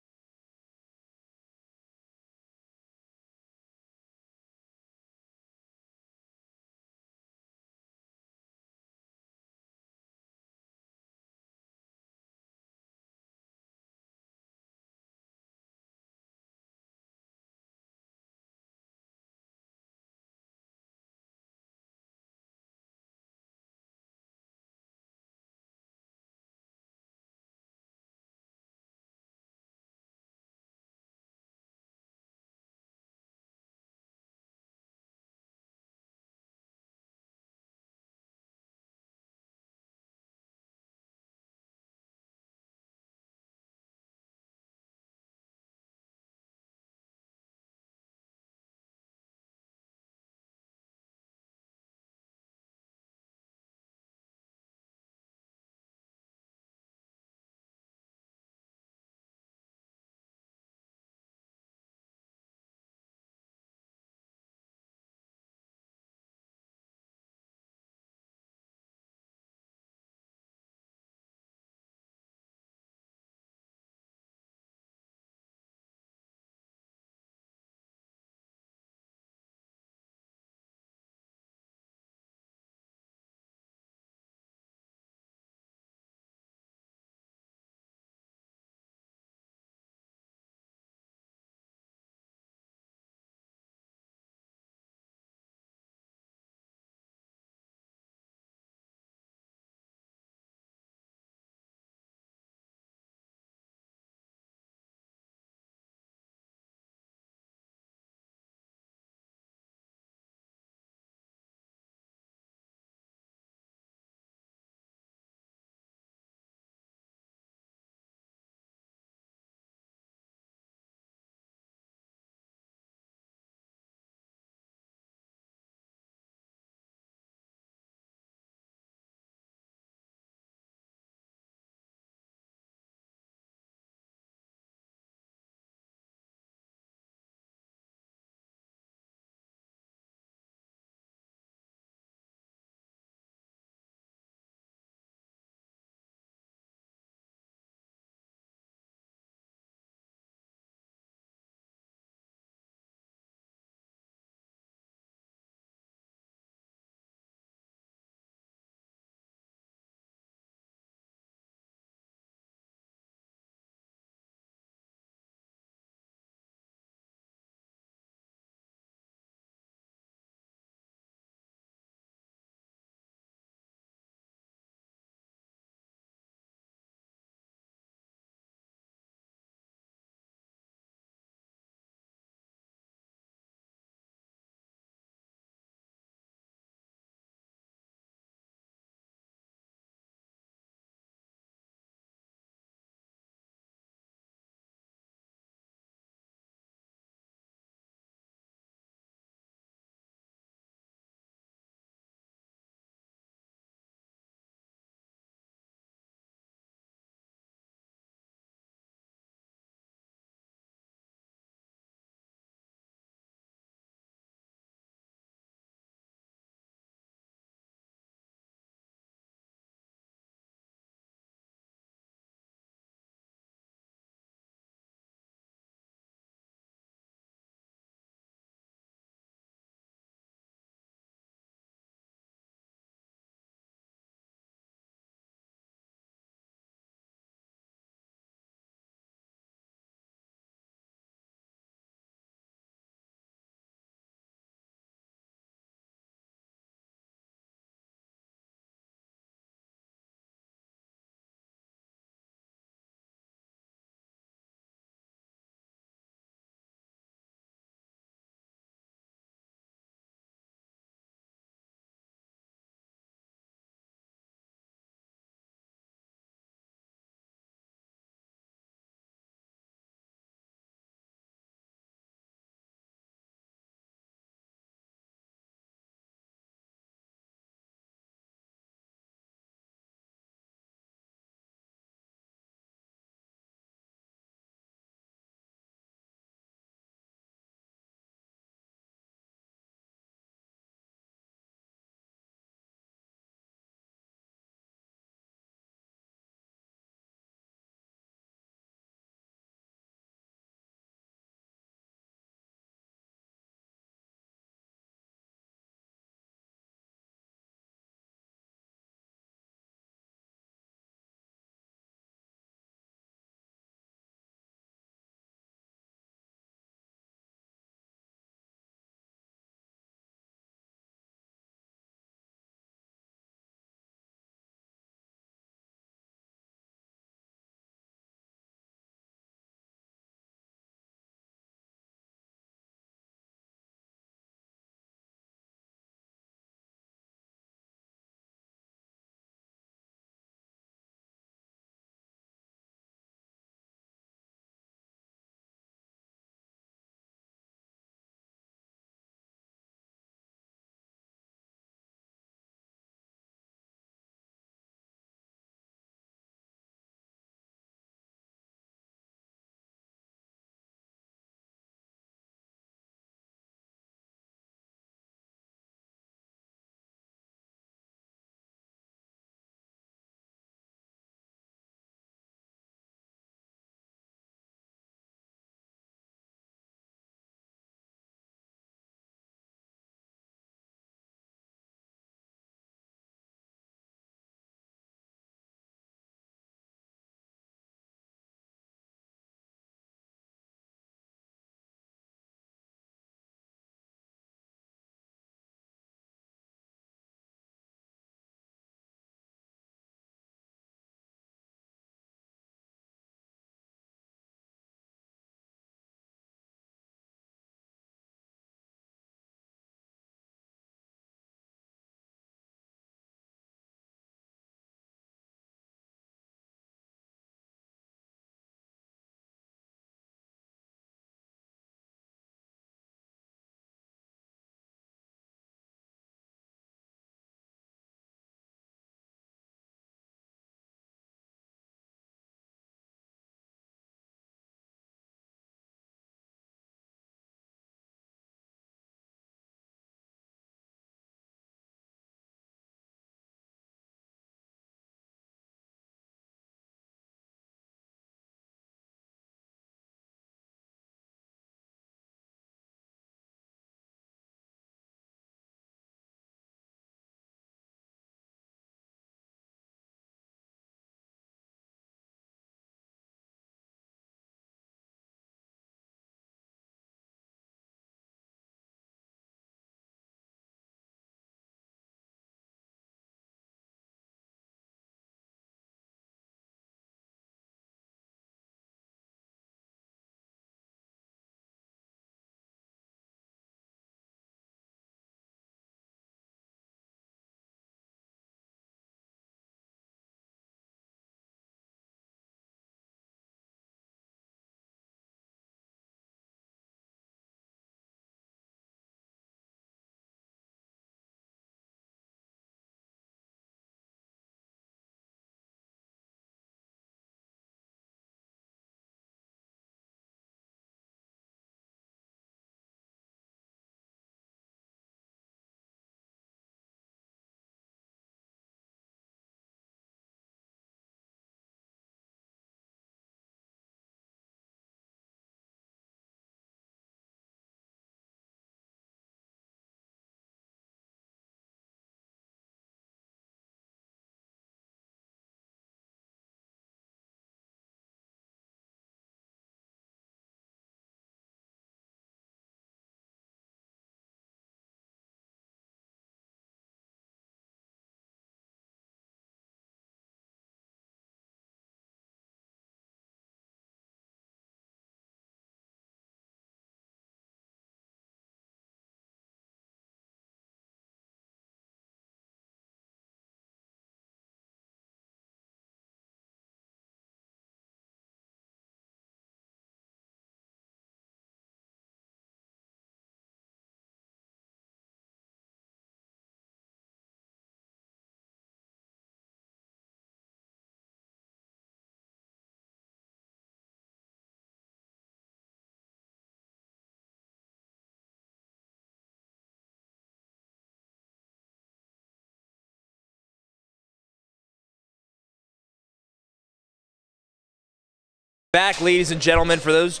S4: back, ladies and gentlemen, for those.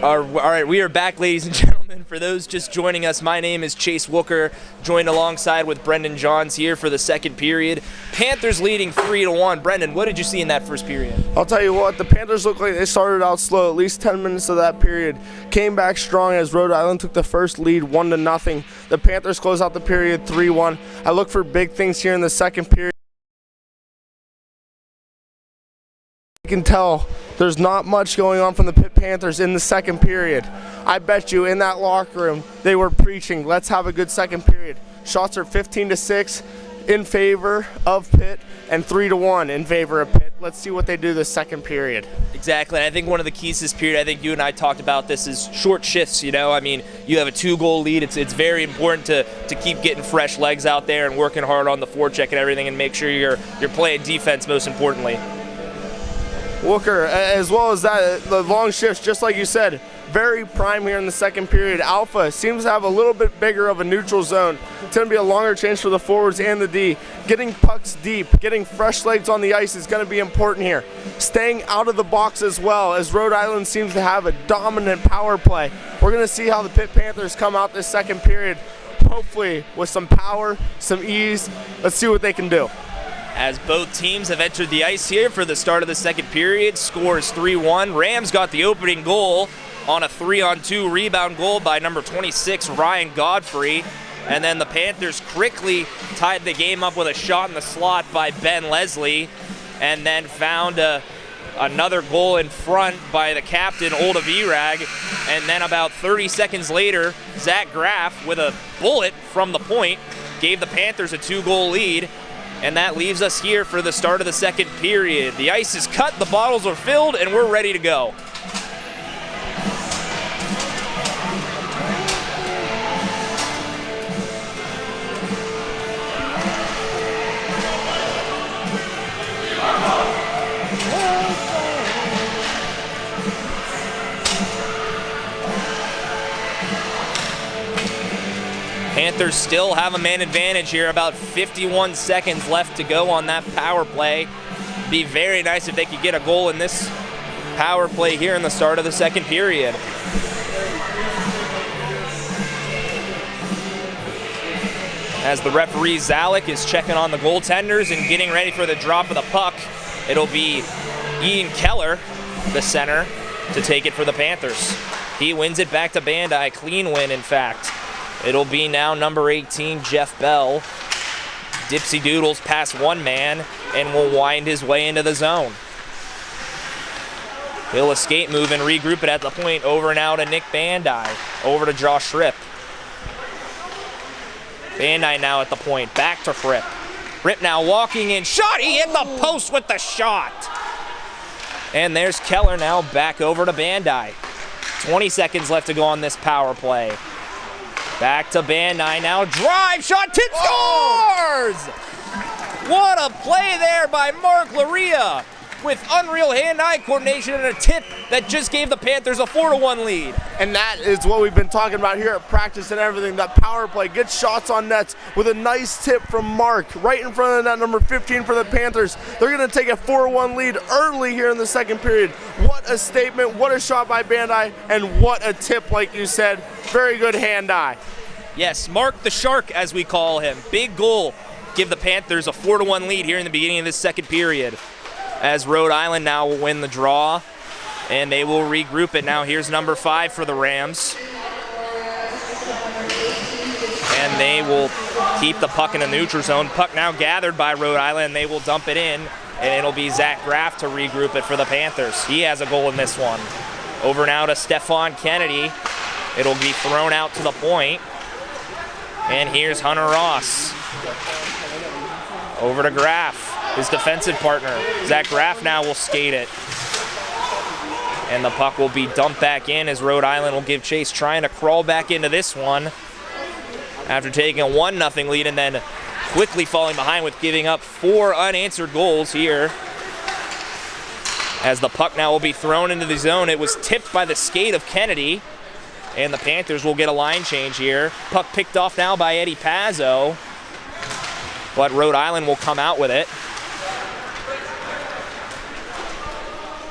S4: All right, we are back, ladies and gentlemen. For those just joining us, my name is Chase Wooker, joined alongside with Brendan Johns here for the second period. Panthers leading 3-1. Brendan, what did you see in that first period?
S1: I'll tell you what, the Panthers looked like they started out slow. At least 10 minutes of that period came back strong as Rhode Island took the first lead 1-0. The Panthers closed out the period 3-1. I look for big things here in the second period. You can tell there's not much going on from the Pitt Panthers in the second period. I bet you in that locker room they were preaching, let's have a good second period. Shots are 15-6 in favor of Pitt and 3-1 in favor of Pitt. Let's see what they do this second period.
S4: Exactly. I think one of the keys this period, I think you and I talked about this, is short shifts. You know, I mean, you have a 2-goal lead. It's very important to keep getting fresh legs out there and working hard on the forecheck and everything, and make sure you're playing defense most importantly.
S1: Wooker, as well as that, the long shifts, just like you said, very prime here in the second period. Alpha seems to have a little bit bigger of a neutral zone. It's going to be a longer change for the forwards and the D. Getting pucks deep, getting fresh legs on the ice is going to be important here. Staying out of the box as well, as Rhode Island seems to have a dominant power play. We're going to see how the Pitt Panthers come out this second period, hopefully with some power, some ease. Let's see what they can do.
S4: As both teams have entered the ice here for the start of the second period, score is 3-1. Rams got the opening goal on a 3-on-2 rebound goal by number 26, Ryan Godfrey. And then the Panthers quickly tied the game up with a shot in the slot by Ben Leslie, and then found another goal in front by the captain, Olda Virag. And then about 30 seconds later, Zach Graff, with a bullet from the point, gave the Panthers a 2-goal lead. And that leaves us here for the start of the second period. The ice is cut, the bottles are filled, and we're ready to go. Panthers still have a man advantage here, about 51 seconds left to go on that power play. Be very nice if they could get a goal in this power play here in the start of the second period. As the referee Zalek is checking on the goaltenders and getting ready for the drop of the puck, it'll be Ian Keller, the center, to take it for the Panthers. He wins it back to Bandai, clean win in fact. It'll be now number 18, Jeff Bell. Dipsy Doodles past one man and will wind his way into the zone. He'll escape move and regroup it at the point. Over now to Nick Bandai. Over to Josh Fripp. Bandai now at the point. Back to Fripp. Fripp now walking in. Shot! He hit the post with the shot! And there's Keller now back over to Bandai. 20 seconds left to go on this power play. Back to Bandai now. Drive shot. Pitt scores! What a play there by Mark Laria with unreal hand-eye coordination and a tip that just gave the Panthers a 4-1 lead.
S1: And that is what we've been talking about here at practice and everything. That power play, good shots on nets with a nice tip from Mark right in front of that number 15 for the Panthers. They're going to take a 4-1 lead early here in the second period. What a statement, what a shot by Bandai, and what a tip, like you said. Very good hand-eye.
S4: Yes, Mark the Shark, as we call him. Big goal. Give the Panthers a 4-1 lead here in the beginning of this second period. As Rhode Island now will win the draw, and they will regroup it. Now here's number 5 for the Rams. And they will keep the puck in the neutral zone. Puck now gathered by Rhode Island. They will dump it in, and it'll be Zach Graff to regroup it for the Panthers. He has a goal in this one. Over now to Stefan Kennedy. It'll be thrown out to the point. And here's Hunter Ross. Over to Graff, his defensive partner. Zach Graff now will skate it. And the puck will be dumped back in as Rhode Island will give chase, trying to crawl back into this one after taking a 1-0 lead and then quickly falling behind with giving up 4 unanswered goals here. As the puck now will be thrown into the zone. It was tipped by the skate of Kennedy. And the Panthers will get a line change here. Puck picked off now by Eddie Pazzo. But Rhode Island will come out with it.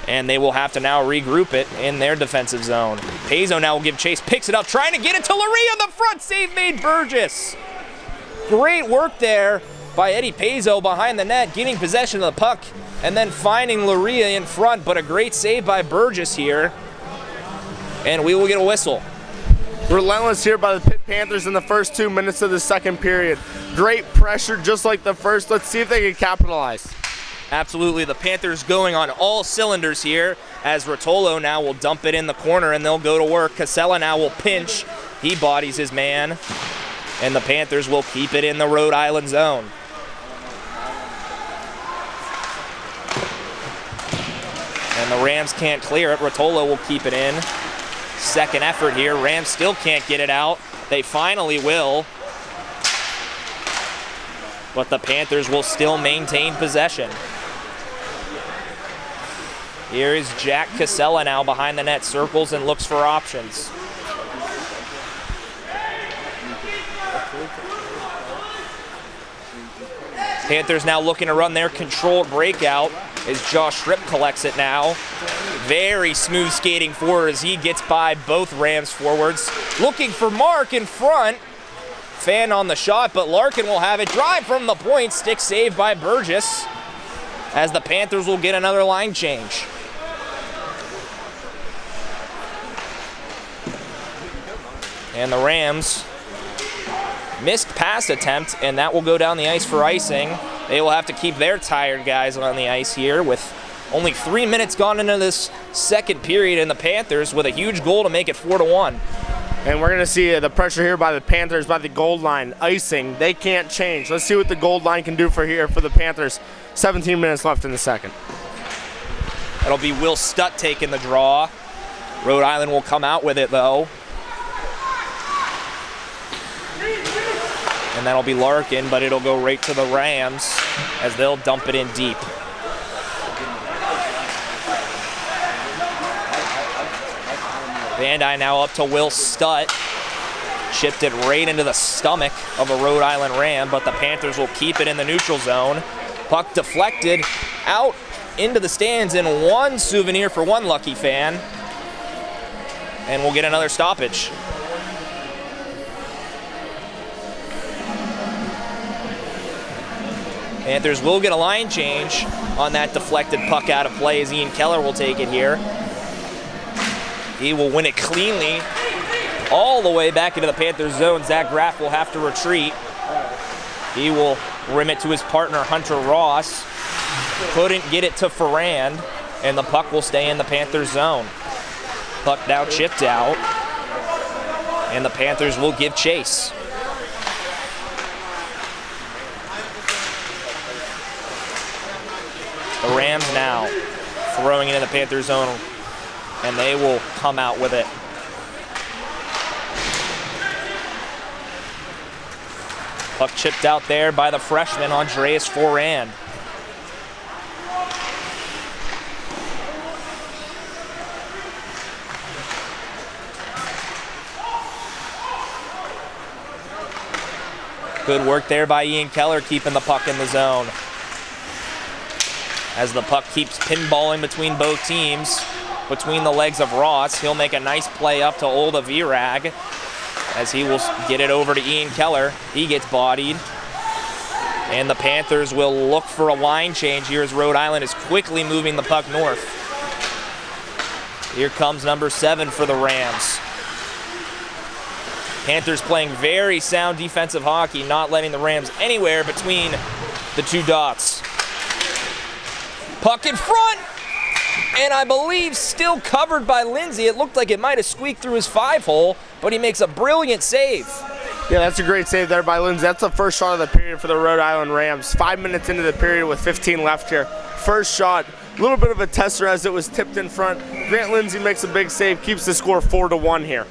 S4: and they will have to now regroup it in their defensive zone. Paizo now will give chase, picks it up, trying to get it to Lurie on the front, save made Burgess. Great work there by Eddie Paizo behind the net, getting possession of the puck, and then finding Lurie in front, but a great save by Burgess here, and we will get a whistle.
S1: Relentless here by the Pitt Panthers in the first 2 minutes of the second period. Great pressure, just like the first. Let's see if they can capitalize.
S4: Absolutely, the Panthers going on all cylinders here as Rotolo now will dump it in the corner and they'll go to work. Casella now will pinch. He bodies his man, and the Panthers will keep it in the Rhode Island zone. And the Rams can't clear it. Rotolo will keep it in. Second effort here. Rams still can't get it out. They finally will. But the Panthers will still maintain possession. Here is Jack Casella now behind the net, circles and looks for options. Panthers now looking to run their controlled breakout as Josh Schripp collects it now. Very smooth skating forward as he gets by both Rams forwards. Looking for Mark in front. Fan on the shot, but Larkin will have it. Drive from the point, stick saved by Burgess as the Panthers will get another line change. And the Rams missed pass attempt, and that will go down the ice for icing. They will have to keep their tired guys on the ice here with only 3 minutes gone into this second period, and the Panthers with a huge goal to make it 4-1.
S1: And we're going to see the pressure here by the Panthers by the gold line. Icing, they can't change. Let's see what the gold line can do for the Panthers. 17 minutes left in the second.
S4: That'll be Will Stutt taking the draw. Rhode Island will come out with it, though. And that'll be Larkin, but it'll go right to the Rams as they'll dump it in deep. Van Dyne now up to Will Stutt. Chipped it right into the stomach of a Rhode Island Ram, but the Panthers will keep it in the neutral zone. Puck deflected out into the stands, and one souvenir for one lucky fan. And we'll get another stoppage. Panthers will get a line change on that deflected puck out of play as Ian Keller will take it here. He will win it cleanly all the way back into the Panthers zone. Zach Graff will have to retreat. He will rim it to his partner, Hunter Ross. Couldn't get it to Ferrand, and the puck will stay in the Panthers zone. Puck now chipped out, and the Panthers will give chase. The Rams now throwing it in the Panthers zone, and they will come out with it. Puck chipped out there by the freshman, Andreas Forand. Good work there by Ian Keller, keeping the puck in the zone. As the puck keeps pinballing between both teams, between the legs of Ross, he'll make a nice play up to Olda Virag as he will get it over to Ian Keller. He gets bodied, and the Panthers will look for a line change here as Rhode Island is quickly moving the puck north. Here comes number 7 for the Rams. Panthers playing very sound defensive hockey, not letting the Rams anywhere between the two dots. Puck in front, and I believe still covered by Lindsay. It looked like it might have squeaked through his 5-hole, but he makes a brilliant save.
S1: Yeah, that's a great save there by Lindsay. That's the first shot of the period for the Rhode Island Rams. 5 minutes into the period with 15 left here. First shot, a little bit of a tester as it was tipped in front. Grant Lindsay makes a big save, keeps the score 4-1 here.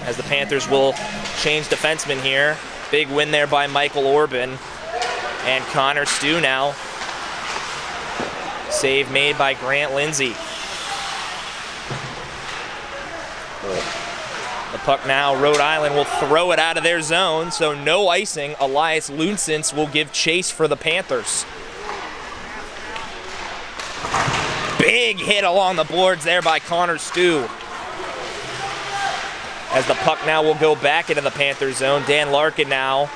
S4: As the Panthers will change defensemen here. Big win there by Michael Orban. And Connor Stew now. Save made by Grant Lindsay. The puck now, Rhode Island will throw it out of their zone, so no icing. Elias Lunsens will give chase for the Panthers. big hit along the boards there by Connor Stew. As the puck now will go back into the Panthers zone. Dan Larkin now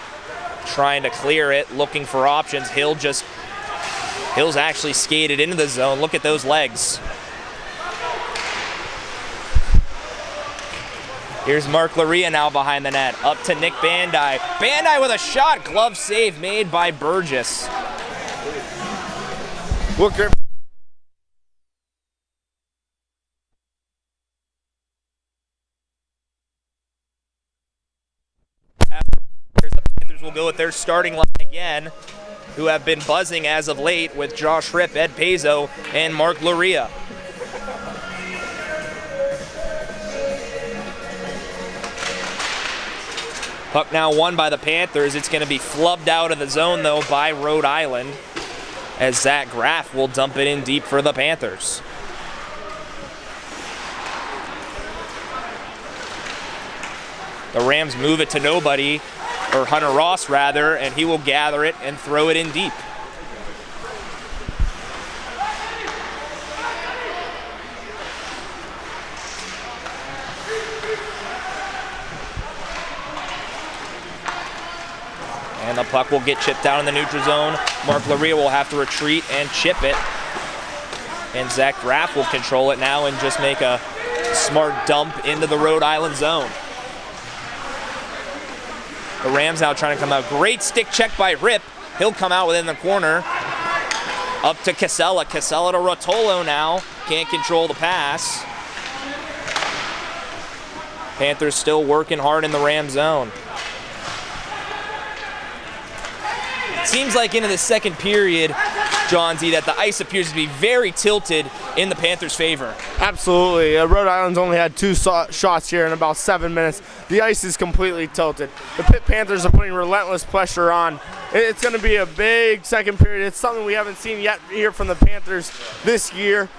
S4: trying to clear it, looking for options. Hill's actually skated into the zone. Look at those legs. Here's Mark Laria now behind the net. Up to Nick Bandai. Bandai with a shot. Glove save made by Burgess.
S1: Look at
S4: the Panthers will go with their starting line again, who have been buzzing as of late with Josh Ripp, Ed Pezzo, and Mark Laria. Puck now won by the Panthers. It's going to be flubbed out of the zone, though, by Rhode Island, as Zach Graff will dump it in deep for the Panthers. The Rams move it to nobody, or Hunter Ross rather, and he will gather it and throw it in deep. And the puck will get chipped down in the neutral zone. Mark Laria will have to retreat and chip it. And Zach Graff will control it now and just make a smart dump into the Rhode Island zone. The Rams now trying to come out. Great stick check by Rip. He'll come out within the corner. Up to Casella. Casella to Rotolo now. Can't control the pass. Panthers still working hard in the Ram zone. Seems like into the second period, Johnsy, that the ice appears to be very tilted in the Panthers' favor.
S1: Absolutely. Rhode Island's only had 2 shots here in about 7 minutes. The ice is completely tilted. The Pitt Panthers are putting relentless pressure on. It's going to be a big second period. It's something we haven't seen yet here from the Panthers this year.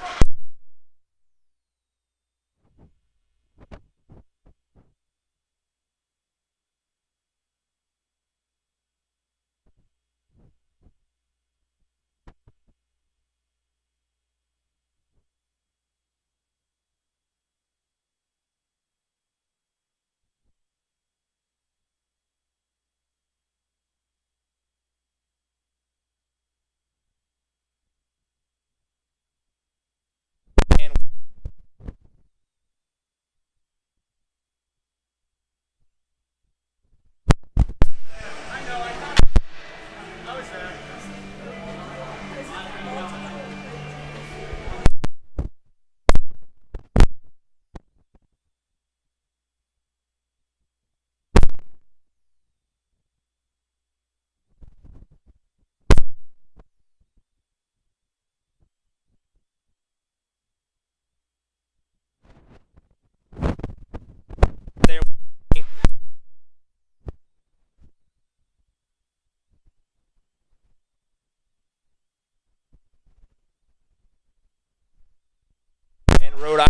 S4: Rhode Island.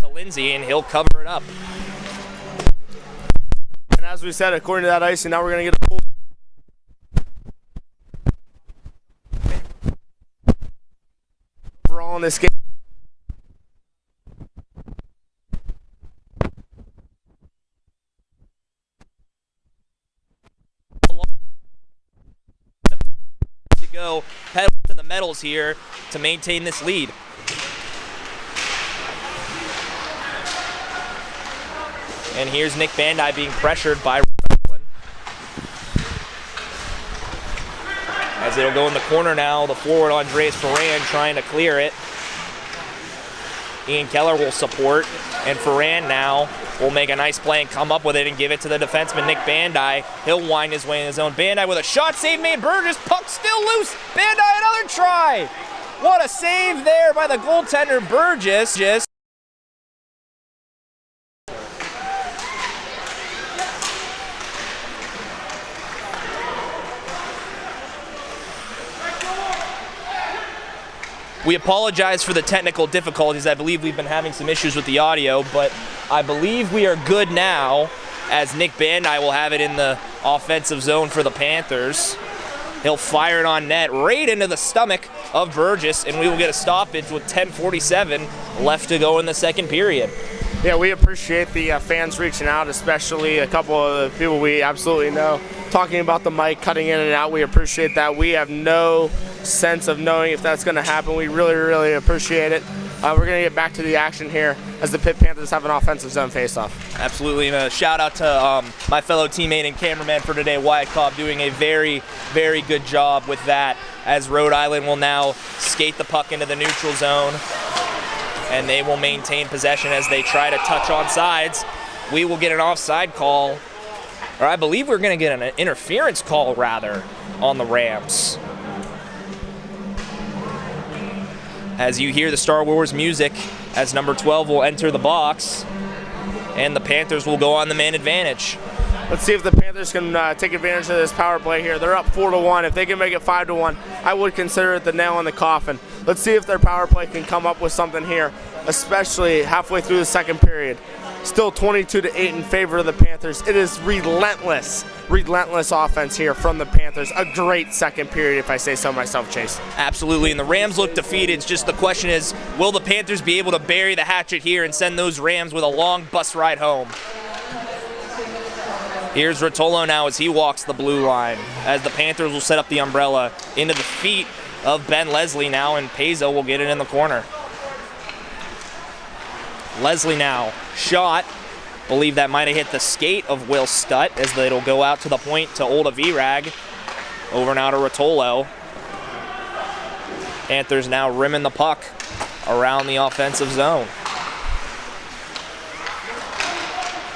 S4: To Lindsay, and he'll cover it up.
S1: And as we said, according to that icing, now we're going to get a full overall in this game.
S4: To go pedal to the metals here to maintain this lead. And here's Nick Bandai being pressured by Rhode Island. As it'll go in the corner now, the forward Andreas Ferran trying to clear it. Ian Keller will support, and Ferran now will make a nice play and come up with it and give it to the defenseman Nick Bandai. He'll wind his way in his own. Bandai with a shot save made. Burgess, puck still loose. Bandai another try. What a save there by the goaltender Burgess. We apologize for the technical difficulties. I believe we've been having some issues with the audio, but I believe we are good now, as Nick Bandai will have it in the offensive zone for the Panthers. He'll fire it on net right into the stomach of Burgess, and we will get a stoppage with 10:47 left to go in the second period.
S1: Yeah, we appreciate the fans reaching out, especially a couple of the people we absolutely know, talking about the mic, cutting in and out. We appreciate that. We have no sense of knowing if that's going to happen. We really, really appreciate it. We're going to get back to the action here as the Pitt Panthers have an offensive zone faceoff.
S4: Absolutely, and a shout out to my fellow teammate and cameraman for today, Wyatt Cobb, doing a very, very good job with that, as Rhode Island will now skate the puck into the neutral zone, and they will maintain possession as they try to touch on sides. We will get an offside call, or I believe we're going to get an interference call, rather, on the Rams. As you hear the Star Wars music, as number 12 will enter the box, and the Panthers will go on the man advantage.
S1: Let's see if the Panthers can take advantage of this power play here. They're up 4-1. If they can make it 5-1, I would consider it the nail in the coffin. Let's see if their power play can come up with something here, especially halfway through the second period. Still 22-8 in favor of the Panthers. It is relentless offense here from the Panthers. A great second period, if I say so myself, Chase.
S4: Absolutely, and the Rams look defeated. It's just the question is, will the Panthers be able to bury the hatchet here and send those Rams with a long bus ride home? Here's Rotolo now as he walks the blue line, as the Panthers will set up the umbrella into the feet of Ben Leslie now, and Paizo will get it in the corner. Leslie now, shot. Believe that might have hit the skate of Will Stutt, as it'll go out to the point to Olda Virag. Over now to Rotolo. Panthers now rimming the puck around the offensive zone.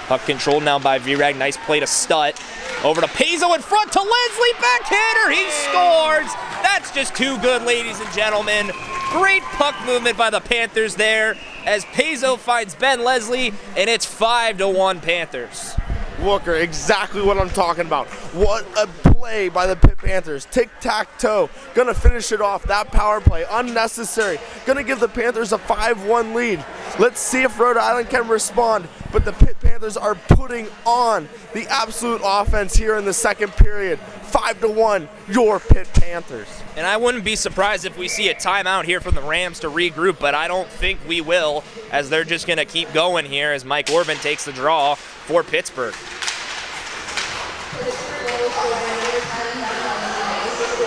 S4: Puck controlled now by Virag. Nice play to Stutt. Over to Paizo in front to Leslie. Backhander. He scores. That's just too good, ladies and gentlemen. Great puck movement by the Panthers there, as Paizo finds Ben Leslie, and it's 5-1 Panthers.
S1: Wooker, exactly what I'm talking about. What a play by the Pitt Panthers. Tic-tac-toe. Gonna finish it off. That power play, unnecessary. Gonna give the Panthers a 5-1 lead. Let's see if Rhode Island can respond. But the Pitt Panthers are putting on the absolute offense here in the second period. 5-1, your Pitt Panthers.
S4: And I wouldn't be surprised if we see a timeout here from the Rams to regroup, but I don't think we will, as they're just going to keep going here as Mike Orban takes the draw for Pittsburgh.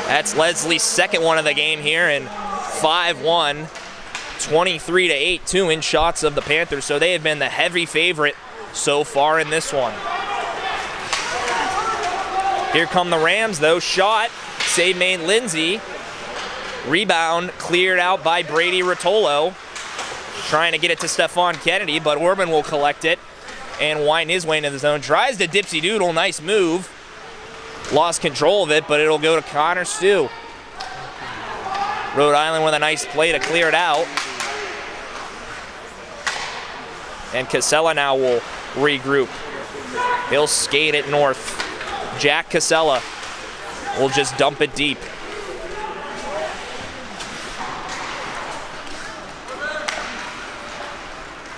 S4: That's Leslie's second one of the game here, and 5-1, 23-8, 2 in shots of the Panthers, so they have been the heavy favorite so far in this one. Here come the Rams, though. Shot, save made Lindsay. Rebound cleared out by Brady Rotolo. Trying to get it to Stephon Kennedy, but Orban will collect it and wind his way into the zone. Tries to dipsy doodle, nice move. Lost control of it, but it'll go to Connor Stew. Rhode Island with a nice play to clear it out. And Casella now will regroup. He'll skate it north. Jack Casella will just dump it deep.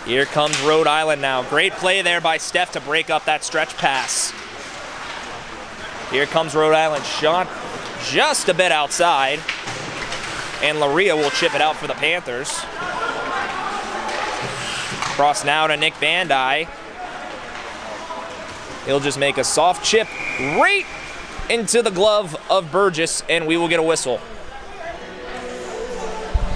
S4: Here comes Rhode Island now. Great play there by Steph to break up that stretch pass. Here comes Rhode Island. Shot just a bit outside. And Laria will chip it out for the Panthers. Cross now to Nick Bandai. He'll just make a soft chip right into the glove of Burgess, and we will get a whistle.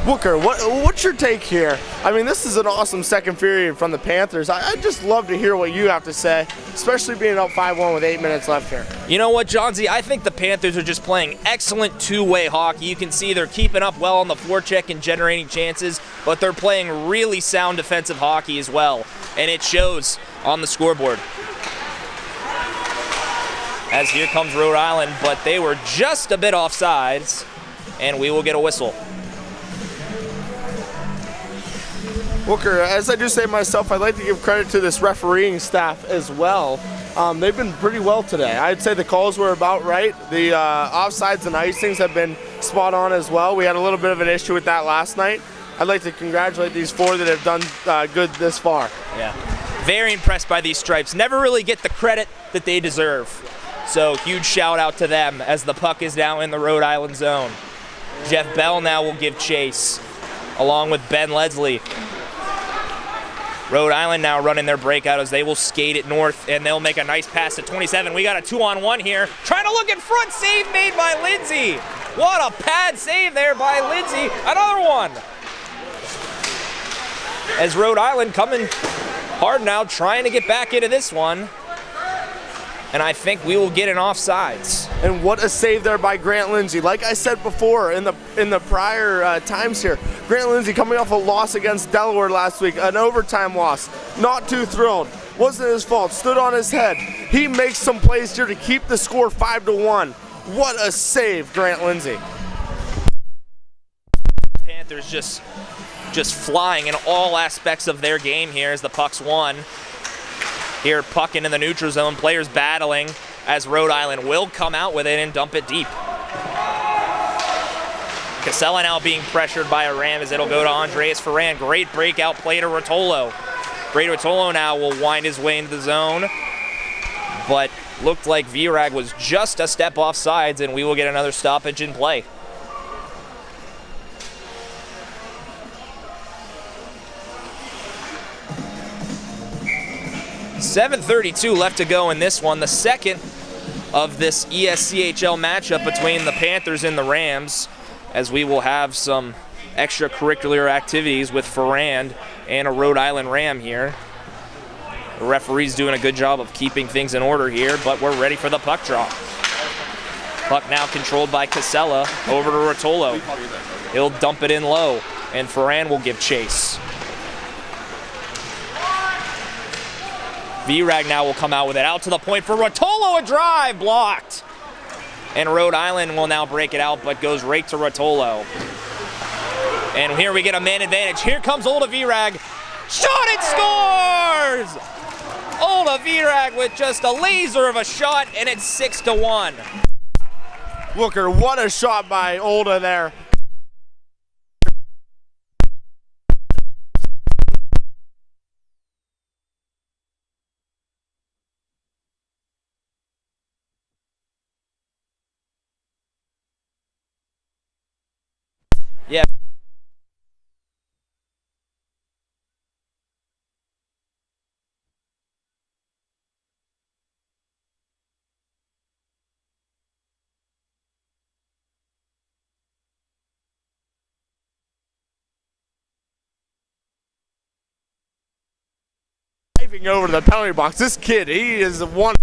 S1: Booker, what's your take here? I mean, this is an awesome second period from the Panthers. I'd just love to hear what you have to say, especially being up 5-1 with 8 minutes left here.
S4: You know what, Johnsy? I think the Panthers are just playing excellent two-way hockey. You can see they're keeping up well on the forecheck and generating chances, but they're playing really sound defensive hockey as well, and it shows on the scoreboard. As here comes Rhode Island, but they were just a bit offsides, and we will get a whistle.
S1: Booker, as I do say myself, I'd like to give credit to this refereeing staff as well. They've been pretty well today. I'd say the calls were about right. The offsides and icings have been spot on as well. We had a little bit of an issue with that last night. I'd like to congratulate these 4 that have done good this far.
S4: Yeah, very impressed by these Stripes. Never really get the credit that they deserve. So huge shout out to them as the puck is now in the Rhode Island zone. Jeff Bell now will give chase along with Ben Leslie. Rhode Island now running their breakout as they will skate it north, and they'll make a nice pass to 27. We got a 2-on-1 here. Trying to look in front, save made by Lindsay. What a pad save there by Lindsay. Another one. As Rhode Island coming hard now, trying to get back into this one. And I think we will get an offsides.
S1: And what a save there by Grant Lindsay. Like I said before in the prior times here, Grant Lindsay coming off a loss against Delaware last week, an overtime loss. Not too thrilled. Wasn't his fault. Stood on his head. He makes some plays here to keep the score 5-1. What a save, Grant Lindsay.
S4: Panthers just flying in all aspects of their game here as the puck's won. Here, puck into the neutral zone, players battling as Rhode Island will come out with it and dump it deep. Casella now being pressured by a Ram as it'll go to Andreas Ferran. Great breakout play to Rotolo. Great Rotolo now will wind his way into the zone, but looked like Virag was just a step off sides, and we will get another stoppage in play. .732 left to go in this one, the second of this ESCHL matchup between the Panthers and the Rams, as we will have some extracurricular activities with Ferrand and a Rhode Island Ram here. The referee's doing a good job of keeping things in order here, but we're ready for the puck drop. Puck now controlled by Casella over to Rotolo. He'll dump it in low, and Ferrand will give chase. Virag now will come out with it, out to the point for Rotolo, a drive, blocked. And Rhode Island will now break it out, but goes right to Rotolo. And here we get a man advantage. Here comes Olda Virag. Shot and scores! Olda Virag with just a laser of a shot, and it's 6-1.
S1: Looker, what a shot by Olda there.
S4: Yeah.
S1: Diving over to the penalty box. This kid, he is one.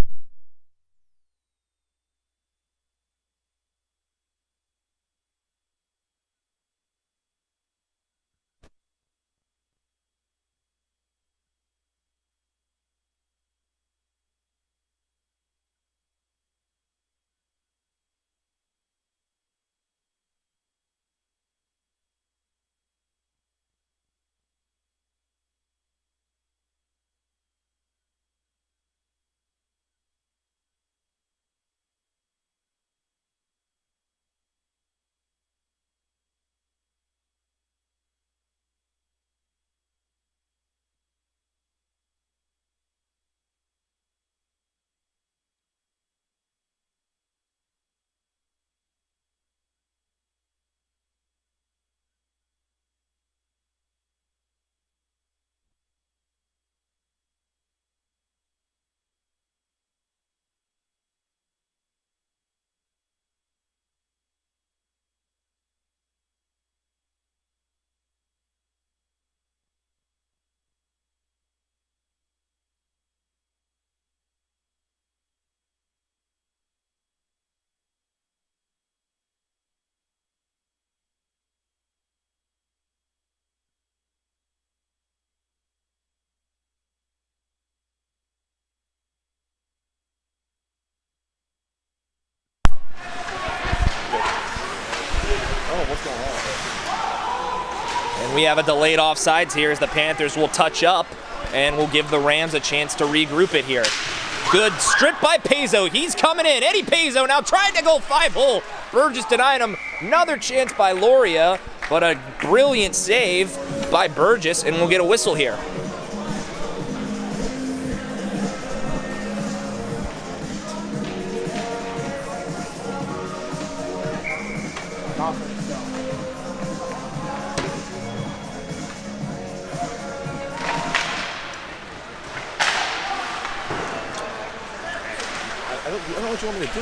S4: And we have a delayed offsides here as the Panthers will touch up and will give the Rams a chance to regroup it here. Good strip by Pezzo. He's coming in. Eddie Pezzo now trying to go 5-hole. Burgess denied him. Another chance by Loria, but a brilliant save by Burgess, and we'll get a whistle here.
S3: I don't know what you want me to do.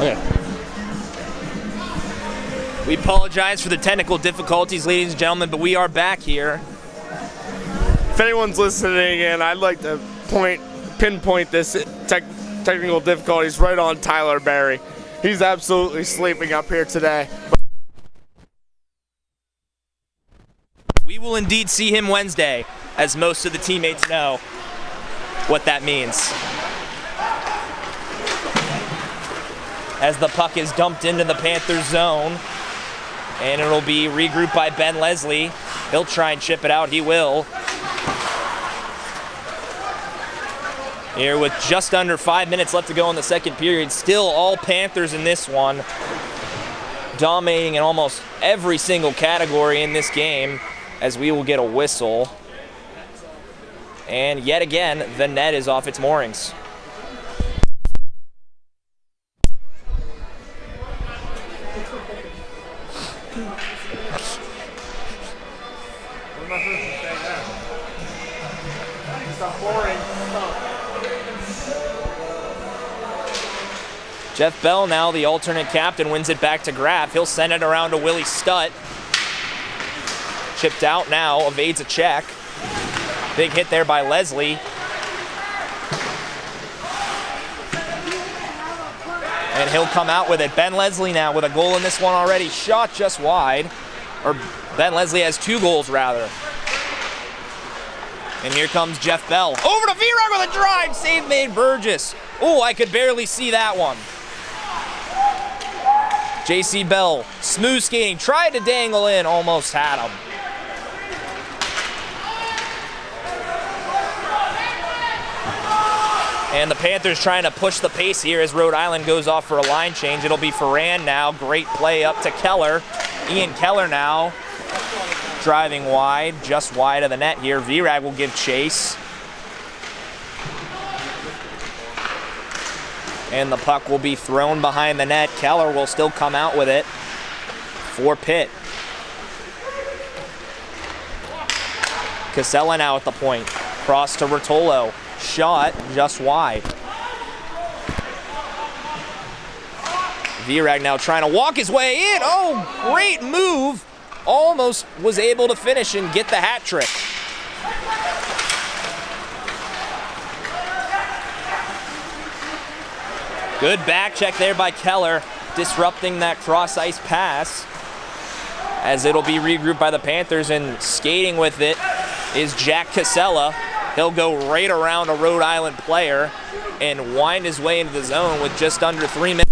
S4: Okay. We apologize for the technical difficulties, ladies and gentlemen, but we are back here.
S1: If anyone's listening in, I'd like to pinpoint this technical difficulties right on Tyler Berry. He's absolutely sleeping up here today.
S4: We will indeed see him Wednesday, as most of the teammates know what that means. As the puck is dumped into the Panthers zone, and it'll be regrouped by Ben Leslie. He'll try and chip it out. He will. Here with just under 5 minutes left to go in the second period. Still all Panthers in this one. Dominating in almost every single category in this game, as we will get a whistle. And yet again, the net is off its moorings. Jeff Bell, now the alternate captain, wins it back to Graff. He'll send it around to Willie Stutt. Chipped out now, evades a check. Big hit there by Leslie. And he'll come out with it. Ben Leslie now with a goal in this one already. Shot just wide. Or Ben Leslie has 2 goals, rather. And here comes Jeff Bell. Over to V-Rog with a drive. Save made Burgess. Oh, I could barely see that one. J.C. Bell, smooth skating, tried to dangle in, almost had him. And the Panthers trying to push the pace here as Rhode Island goes off for a line change. It'll be Ferran now. Great play up to Keller. Ian Keller now driving wide, just wide of the net here. V-Rag will give chase. And the puck will be thrown behind the net. Keller will still come out with it for Pitt. Casella now at the point. Cross to Rotolo. Shot just wide. V-Rag now trying to walk his way in. Oh, great move. Almost was able to finish and get the hat trick. Good back check there by Keller, disrupting that cross-ice pass, as it'll be regrouped by the Panthers, and skating with it is Jack Casella. He'll go right around a Rhode Island player and wind his way into the zone with just under 3 minutes.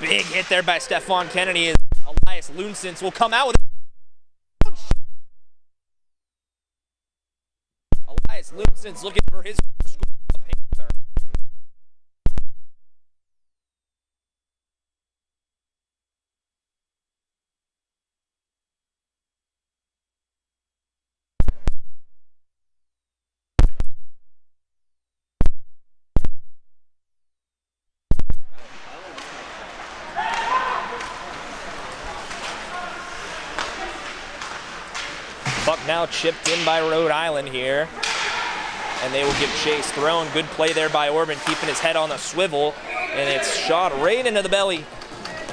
S4: Big hit there by Stephon Kennedy as Elias Lunsens will come out with it. Elias Lunsens looking for his first goal for the Panther. Puck now chipped in by Rhode Island here. And they will give chase. Thrown. Good play there by Orban, keeping his head on the swivel. And it's shot right into the belly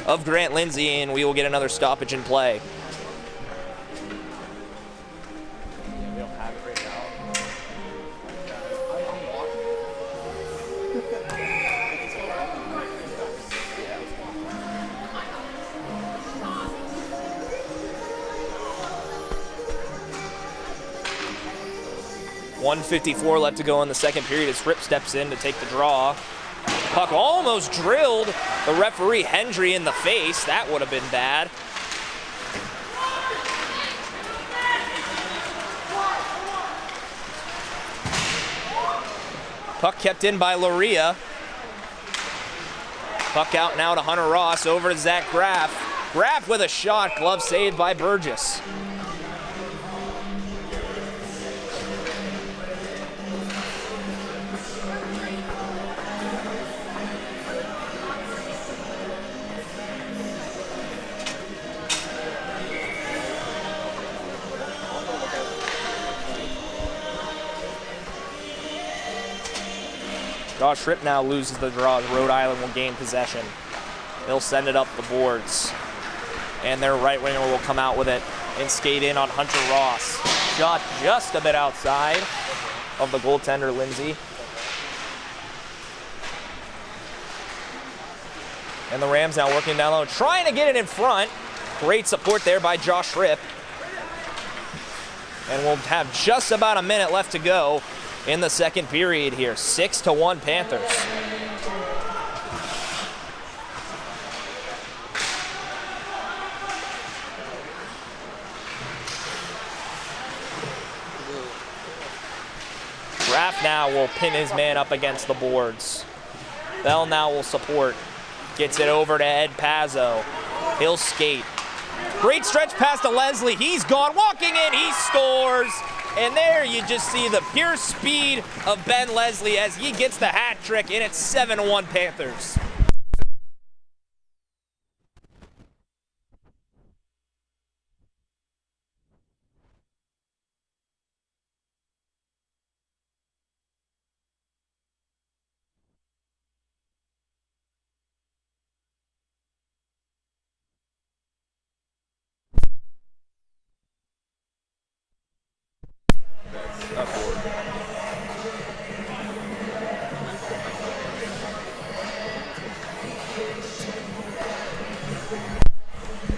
S4: of Grant Lindsay, and we will get another stoppage in play. 1:54 left to go in the second period as Rip steps in to take the draw. Puck almost drilled the referee Hendry in the face. That would have been bad. Puck kept in by Loria. Puck out now to Hunter Ross, over to Zach Graff. Graff with a shot, glove saved by Burgess. Josh Ripp now loses the draw. Rhode Island will gain possession. They'll send it up the boards. And their right winger will come out with it and skate in on Hunter Ross. Shot just a bit outside of the goaltender, Lindsay. And the Rams now working down low, trying to get it in front. Great support there by Josh Ripp. And we'll have just about a minute left to go in the second period here. 6-1 Panthers. Graff now will pin his man up against the boards. Bell now will support. Gets it over to Ed Pazzo. He'll skate. Great stretch pass to Leslie. He's gone, walking in, he scores. And there you just see the pure speed of Ben Leslie as he gets the hat trick, and it's 7-1 Panthers.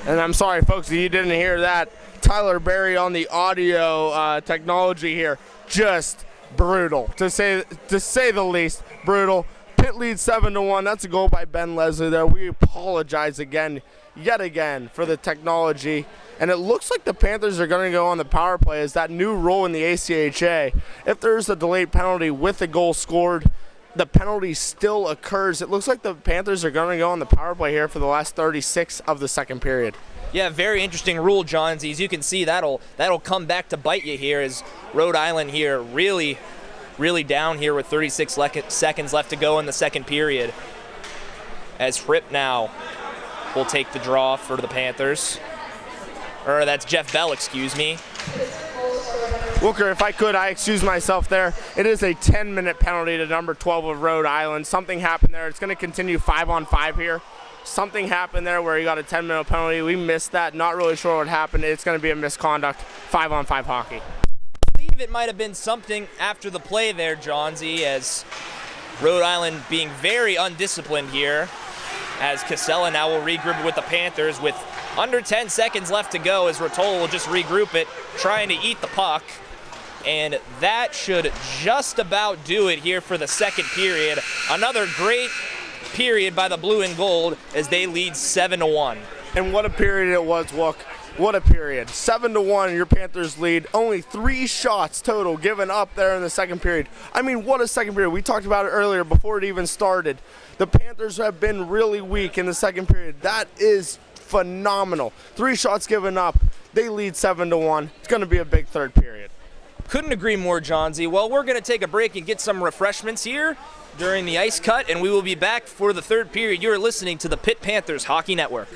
S1: And I'm sorry, folks, if you didn't hear that. Tyler Berry on the audio technology here. Just brutal, to say the least. Brutal. Pitt leads 7-1. That's a goal by Ben Leslie there. We apologize yet again, for the technology. And it looks like the Panthers are going to go on the power play as that new rule in the ACHA. If there's a delayed penalty with a goal scored, the penalty still occurs. It looks like the Panthers are going to go on the power play here for the last 36 of the second period.
S4: Yeah, very interesting rule, Johns. As you can see, that'll come back to bite you here as Rhode Island here really down here with 36 seconds left to go in the second period. As Fripp now will take the draw for the Panthers. Or that's Jeff Bell, excuse me.
S1: Wooker, if I could, I excuse myself there. It is a 10-minute penalty to number 12 of Rhode Island. Something happened there. It's going to continue 5-on-5 here. Something happened there where he got a 10-minute penalty. We missed that. Not really sure what happened. It's going to be a misconduct. 5-on-5 hockey.
S4: I believe it might have been something after the play there, Johnsy, as Rhode Island being very undisciplined here. As Casella now will regroup with the Panthers with under 10 seconds left to go, as Rotola will just regroup it, trying to eat the puck. And that should just about do it here for the second period. Another great period by the blue and gold as they lead 7-1.
S1: And what a period it was, Wook. What a period. 7-1, your Panthers lead. Only 3 shots total given up there in the second period. I mean, what a second period. We talked about it earlier before it even started. The Panthers have been really weak in the second period. That is phenomenal. 3 shots given up. They lead 7-1. It's going to be a big third period.
S4: Couldn't agree more, Johnsy. Well, we're going to take a break and get some refreshments here during the ice cut, and we will be back for the third period. You're listening to the Pitt Panthers Hockey Network.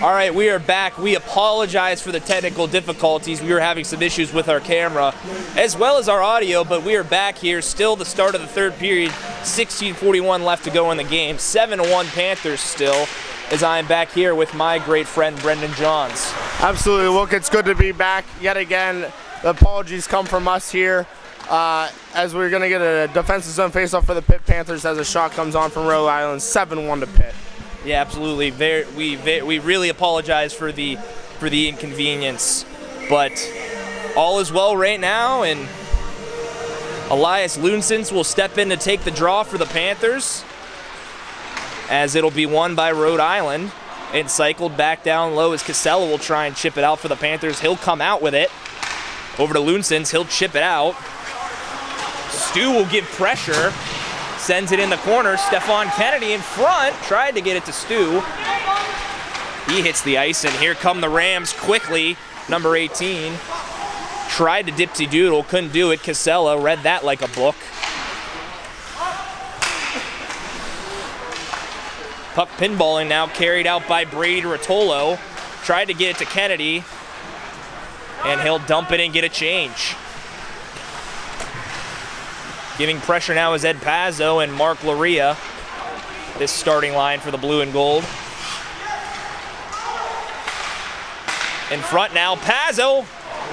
S4: All right, we are back. We apologize for the technical difficulties. We were having some issues with our camera as well as our audio, but we are back here. Still the start of the third period. 16:41 left to go in the game. 7-1 Panthers still, as I am back here with my great friend Brendan Johns.
S1: Absolutely. Look, it's good to be back yet again. The apologies come from us here as we're going to get a defensive zone faceoff for the Pitt Panthers as a shot comes on from Rhode Island. 7-1 to Pitt.
S4: Yeah, absolutely. We really apologize for the inconvenience, but all is well right now, and Elias Loonsens will step in to take the draw for the Panthers, as it'll be won by Rhode Island, and cycled back down low as Casella will try and chip it out for the Panthers. He'll come out with it. Over to Loonsens, he'll chip it out. Stu will give pressure. Sends it in the corner. Stefan Kennedy in front. Tried to get it to Stu. He hits the ice, and here come the Rams quickly. Number 18. Tried to dipsy doodle. Couldn't do it. Casella read that like a book. Puck pinballing now, carried out by Brady Rotolo. Tried to get it to Kennedy, and he'll dump it and get a change. Giving pressure now is Ed Pazzo and Mark Loria. This starting line for the blue and gold. In front now, Pazzo.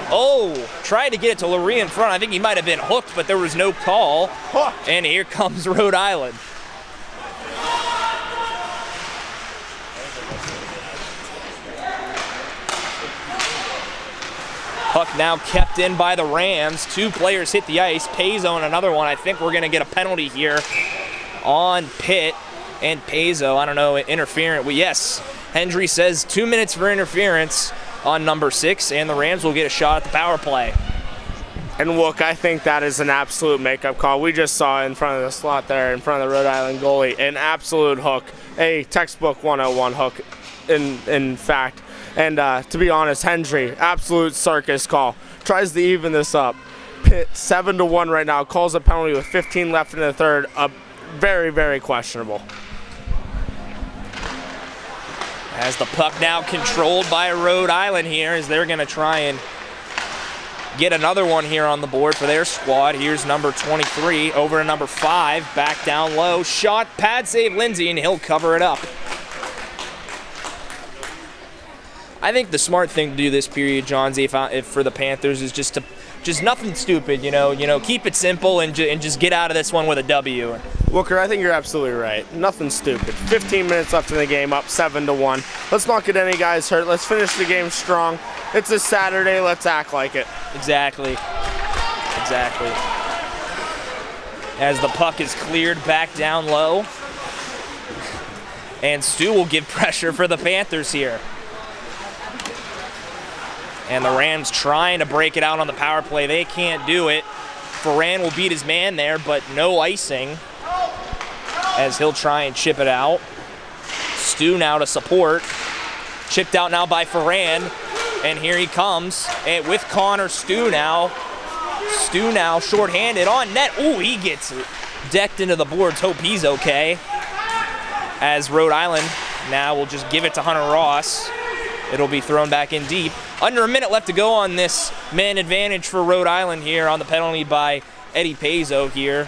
S4: Oh, tried to get it to Loria in front. I think he might have been hooked, but there was no call. And here comes Rhode Island. Puck now kept in by the Rams. Two players hit the ice. Pazzo and another one. I think we're going to get a penalty here on Pitt and Pazzo. I don't know, interference. Well, yes, Hendry says 2 minutes for interference on number 6, and the Rams will get a shot at the power play.
S1: And look, I think that is an absolute makeup call. We just saw in front of the slot there, in front of the Rhode Island goalie, an absolute hook, a textbook 101 hook, in fact. And to be honest, Hendry, absolute circus call. Tries to even this up. Pitt 7-1 right now. Calls a penalty with 15 left in the third. Very, very questionable.
S4: As the puck now controlled by Rhode Island here, as they're going to try and get another one here on the board for their squad. Here's number 23 over to number 5. Back down low. Shot, pad save Lindsay, and he'll cover it up. I think the smart thing to do this period, Johnsy, if for the Panthers, is just nothing stupid, you know, keep it simple and just get out of this one with a W.
S1: Wooker, I think you're absolutely right. Nothing stupid. 15 minutes left in the game, up 7-1. Let's not get any guys hurt. Let's finish the game strong. It's a Saturday. Let's act like it.
S4: Exactly. As the puck is cleared back down low, and Stu will give pressure for the Panthers here. And the Rams trying to break it out on the power play. They can't do it. Ferran will beat his man there, but no icing, as he'll try and chip it out. Stu now to support. Chipped out now by Ferran, and here he comes. And with Connor, Stu now shorthanded on net. Ooh, he gets decked into the boards. Hope he's okay. As Rhode Island now will just give it to Hunter Ross. It'll be thrown back in deep. Under a minute left to go on this man advantage for Rhode Island here on the penalty by Eddie Pazzo here.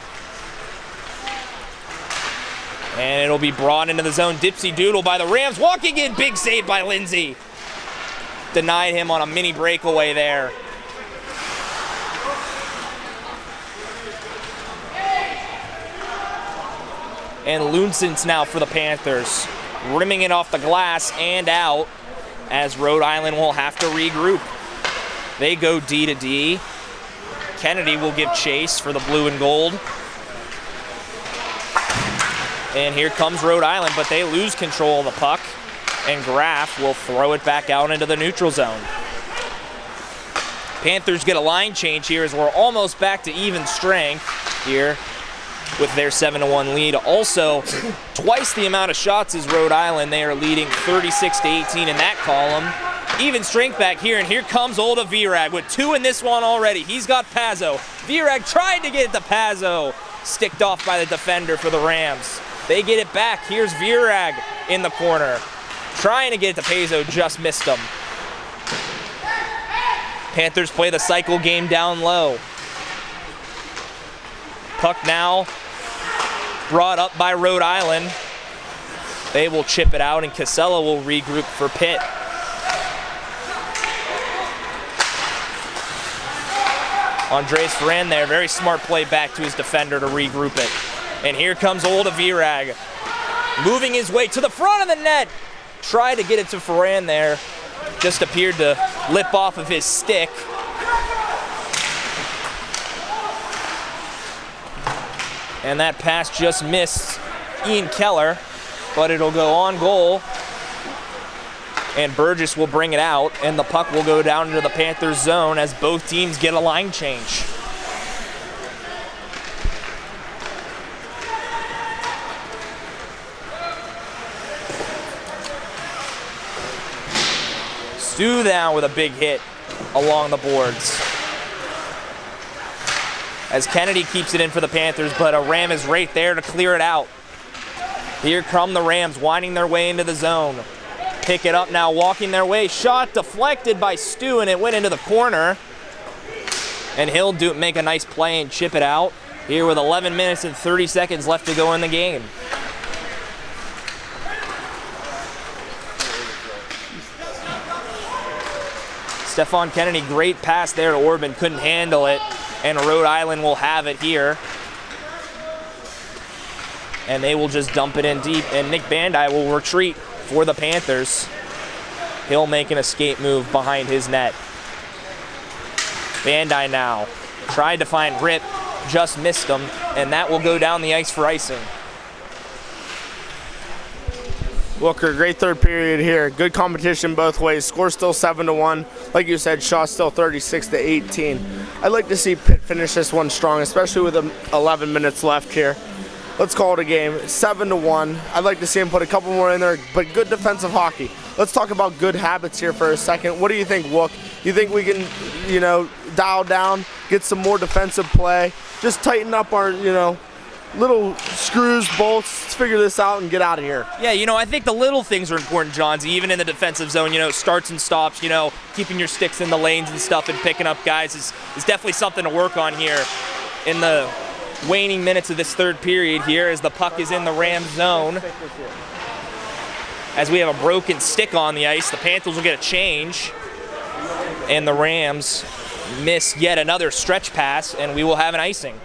S4: And it'll be brought into the zone. Dipsy doodle by the Rams. Walking in, big save by Lindsay. Denied him on a mini breakaway there. And Loonsens now for the Panthers. Rimming it off the glass and out, as Rhode Island will have to regroup. They go D to D. Kennedy will give chase for the blue and gold. And here comes Rhode Island, but they lose control of the puck, and Graff will throw it back out into the neutral zone. Panthers get a line change here as we're almost back to even strength here with their 7-1 lead. Also, twice the amount of shots as Rhode Island. They are leading 36-18 in that column. Even strength back here, and here comes Olda Virag with 2 in this one already. He's got Pazzo. Virag tried to get it to Pazzo. Sticked off by the defender for the Rams. They get it back. Here's Virag in the corner. Trying to get it to Paizo, just missed him. Panthers play the cycle game down low. Puck now brought up by Rhode Island. They will chip it out, and Casella will regroup for Pitt. Andres Ferran there, very smart play back to his defender to regroup it. And here comes Olda Virag, moving his way to the front of the net. Tried to get it to Ferran there, just appeared to lip off of his stick. And that pass just missed Ian Keller, but it'll go on goal. And Burgess will bring it out, and the puck will go down into the Panthers zone as both teams get a line change. Stu down with a big hit along the boards. As Kennedy keeps it in for the Panthers, but a Ram is right there to clear it out. Here come the Rams, winding their way into the zone. Pick it up now, walking their way. Shot deflected by Stu, and it went into the corner. And he'll make a nice play and chip it out. Here with 11 minutes and 30 seconds left to go in the game. Stephon Kennedy, great pass there to Orban, couldn't handle it. And Rhode Island will have it here. And they will just dump it in deep. And Nick Bandai will retreat for the Panthers. He'll make an escape move behind his net. Bandai now tried to find Rip, just missed him, and that will go down the ice for icing.
S1: Walker, great third period here. Good competition both ways. Score still 7-1. Like you said, Shaw still 36-18. I'd like to see Pitt finish this one strong, especially with 11 minutes left here. Let's call it a game. 7-1. I'd like to see him put a couple more in there, but good defensive hockey. Let's talk about good habits here for a second. What do you think, Wook? You think we can, dial down, get some more defensive play, just tighten up our, little screws, bolts, let's figure this out and get out of here.
S4: Yeah, I think the little things are important, Johns, even in the defensive zone, starts and stops, keeping your sticks in the lanes and stuff and picking up guys is definitely something to work on here in the waning minutes of this third period here as the puck is in the Rams zone. As we have a broken stick on the ice, the Panthers will get a change, and the Rams miss yet another stretch pass, and we will have an icing.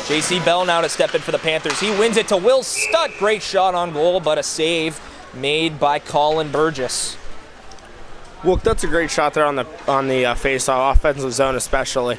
S4: J.C. Bell now to step in for the Panthers. He wins it to Will Stutt. Great shot on goal, but a save made by Colin Burgess.
S1: Well, that's a great shot there on the face-off, offensive zone especially.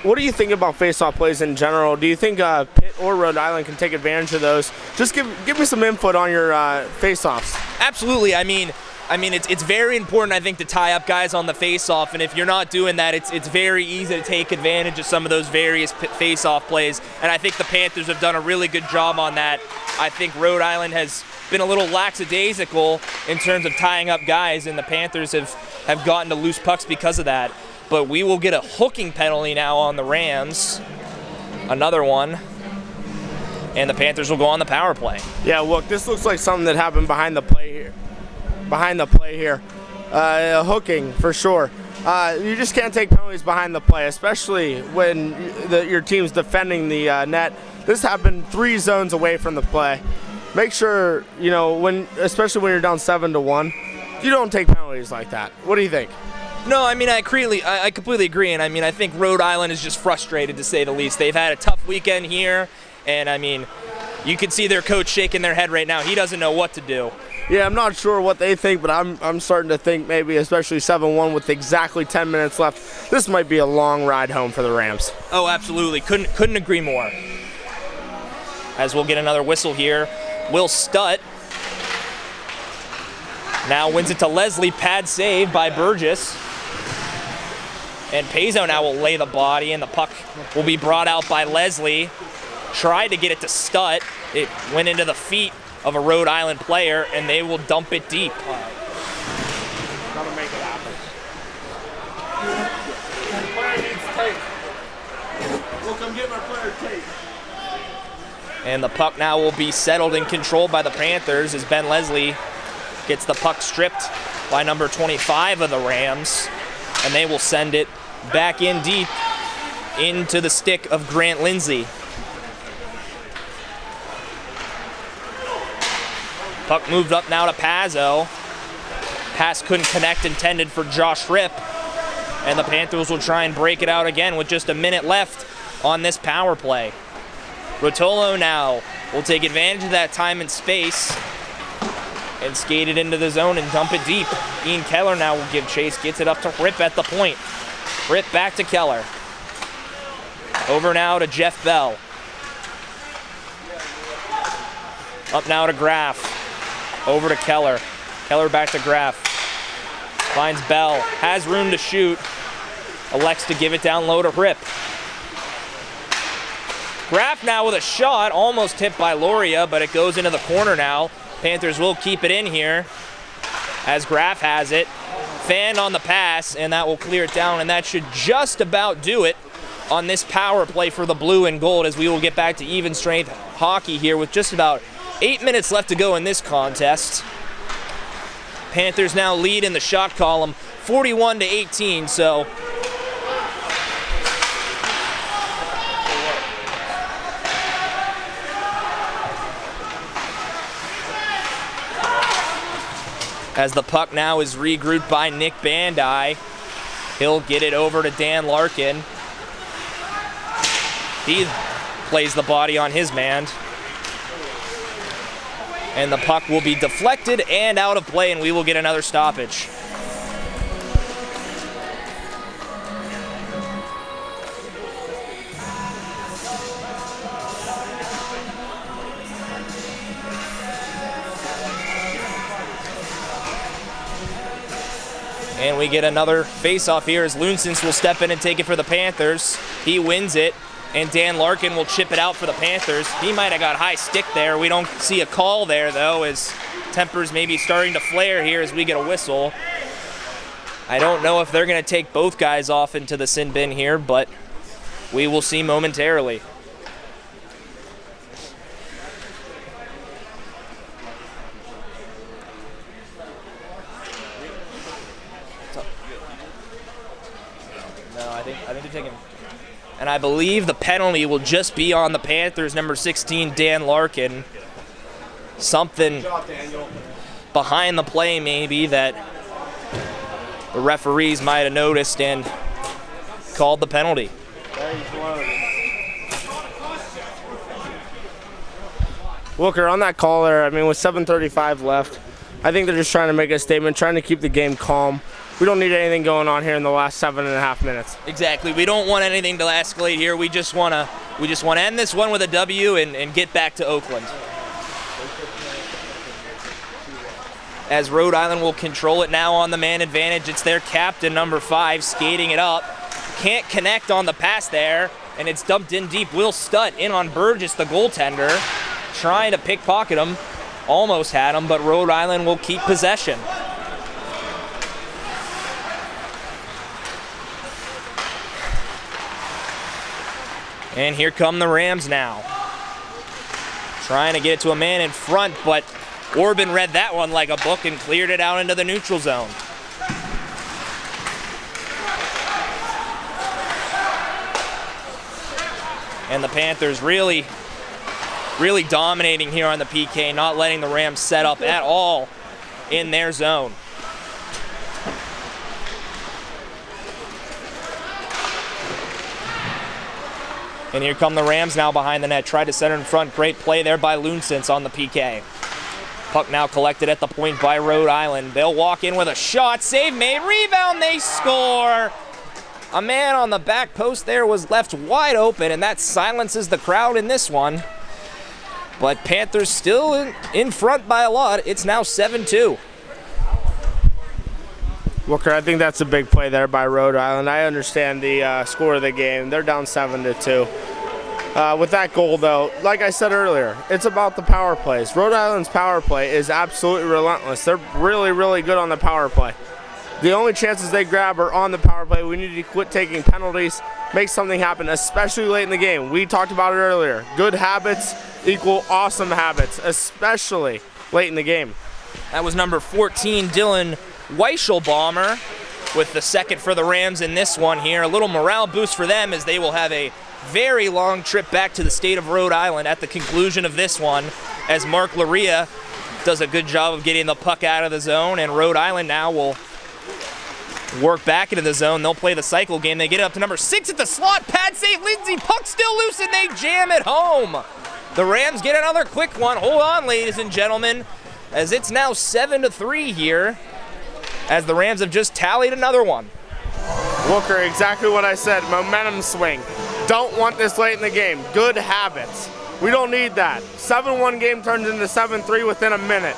S1: What do you think about face-off plays in general? Do you think Pitt or Rhode Island can take advantage of those? Just give me some input on your face-offs.
S4: Absolutely. I mean, it's very important, I think, to tie up guys on the face-off, and if you're not doing that, it's very easy to take advantage of some of those various face-off plays, and I think the Panthers have done a really good job on that. I think Rhode Island has been a little lackadaisical in terms of tying up guys, and the Panthers have gotten to loose pucks because of that. But we will get a hooking penalty now on the Rams, another one, and the Panthers will go on the power play.
S1: Yeah, look, this looks like something that happened behind the play here. Hooking for sure. You just can't take penalties behind the play, especially when your team's defending the net. This happened 3 zones away from the play. Make sure, especially when you're down 7-1, you don't take penalties like that. What do you think?
S4: No, I completely agree, and I think Rhode Island is just frustrated, to say the least. They've had a tough weekend here, and you can see their coach shaking their head right now. He doesn't know what to do.
S1: Yeah, I'm not sure what they think, but I'm starting to think maybe, especially 7-1 with exactly 10 minutes left, this might be a long ride home for the Rams.
S4: Oh, absolutely. Couldn't agree more. As we'll get another whistle here. Will Stutt now wins it to Leslie. Pad save by Burgess. And Paizo now will lay the body, and the puck will be brought out by Leslie. tried to get it to Stutt. It went into the feet of a Rhode Island player, and they will dump it deep.
S1: Gotta make it happen. Player needs tape. We'll come get my player tape.
S4: And the puck now will be settled and controlled by the Panthers as Ben Leslie gets the puck stripped by number 25 of the Rams, and they will send it back in deep into the stick of Grant Lindsay. Puck moved up now to Pazzo. Pass couldn't connect, intended for Josh Ripp, and the Panthers will try and break it out again with just a minute left on this power play. Rotolo now will take advantage of that time and space and skate it into the zone and dump it deep. Ian Keller now will give chase, gets it up to Ripp at the point. Ripp back to Keller. Over now to Jeff Bell. Up now to Graff. Over to Keller. Keller back to Graff. Finds Bell. Has room to shoot. Elects to give it down low to Ripp. Graff now with a shot, almost tipped by Loria, but it goes into the corner now. Panthers will keep it in here as Graff has it. Fan on the pass, and that will clear it down, and that should just about do it on this power play for the blue and gold, as we will get back to even strength hockey here with just about 8 minutes left to go in this contest. Panthers now lead in the shot column 41-18, so as the puck now is regrouped by Nick Bandai. He'll get it over to Dan Larkin. He plays the body on his man. And the puck will be deflected and out of play, and we will get another stoppage. And we get another face-off here as Loonsons will step in and take it for the Panthers. He wins it, and Dan Larkin will chip it out for the Panthers. He might have got high stick there. We don't see a call there, though, as tempers may be starting to flare here as we get a whistle. I don't know if they're going to take both guys off into the sin bin here, but we will see momentarily. I think they're taking. And I believe the penalty will just be on the Panthers, number 16, Dan Larkin. Something behind the play maybe that the referees might have noticed and called the penalty.
S1: Wooker, on that call there, I mean, with 7:35 left, I think they're just trying to make a statement, trying to keep the game calm. We don't need anything going on here in the last 7.5 minutes.
S4: Exactly. We don't want anything to escalate here. We just want to end this one with a W and get back to Oakland. As Rhode Island will control it now on the man advantage. It's their captain, number 5, skating it up. Can't connect on the pass there, and it's dumped in deep. Will Stutt in on Burgess, the goaltender, trying to pickpocket him. Almost had him, but Rhode Island will keep possession. And here come the Rams now. Trying to get it to a man in front, but Orban read that one like a book and cleared it out into the neutral zone. And the Panthers really dominating here on the PK, not letting the Rams set up at all in their zone. And here come the Rams now behind the net. Tried to center in front. Great play there by Loonsons on the PK. Puck now collected at the point by Rhode Island. They'll walk in with a shot. Save made. Rebound. They score. A man on the back post there was left wide open, and that silences the crowd in this one. But Panthers still in front by a lot. It's now 7-2.
S1: Wooker, I think that's a big play there by Rhode Island. I understand the score of the game. They're down 7-2. with that goal, though, like I said earlier, it's about the power plays. Rhode Island's power play is absolutely relentless. They're really, really good on the power play. The only chances they grab are on the power play. We need to quit taking penalties, make something happen, especially late in the game. We talked about it earlier. Good habits equal awesome habits, especially late in the game.
S4: That was number 14, Dylan Weichelbaumer, with the second for the Rams in this one here. A little morale boost for them as they will have a very long trip back to the state of Rhode Island at the conclusion of this one, as Mark Laria does a good job of getting the puck out of the zone, and Rhode Island now will work back into the zone. They'll play the cycle game. They get it up to number 6 at the slot. Pad save, Lindsay. Puck still loose, and they jam it home. The Rams get another quick one. Hold on, ladies and gentlemen, as it's now 7-3 here, as the Rams have just tallied another one.
S1: Walker, exactly what I said. Momentum swing. Don't want this late in the game. Good habits. We don't need that. 7-1 game turns into 7-3 within a minute.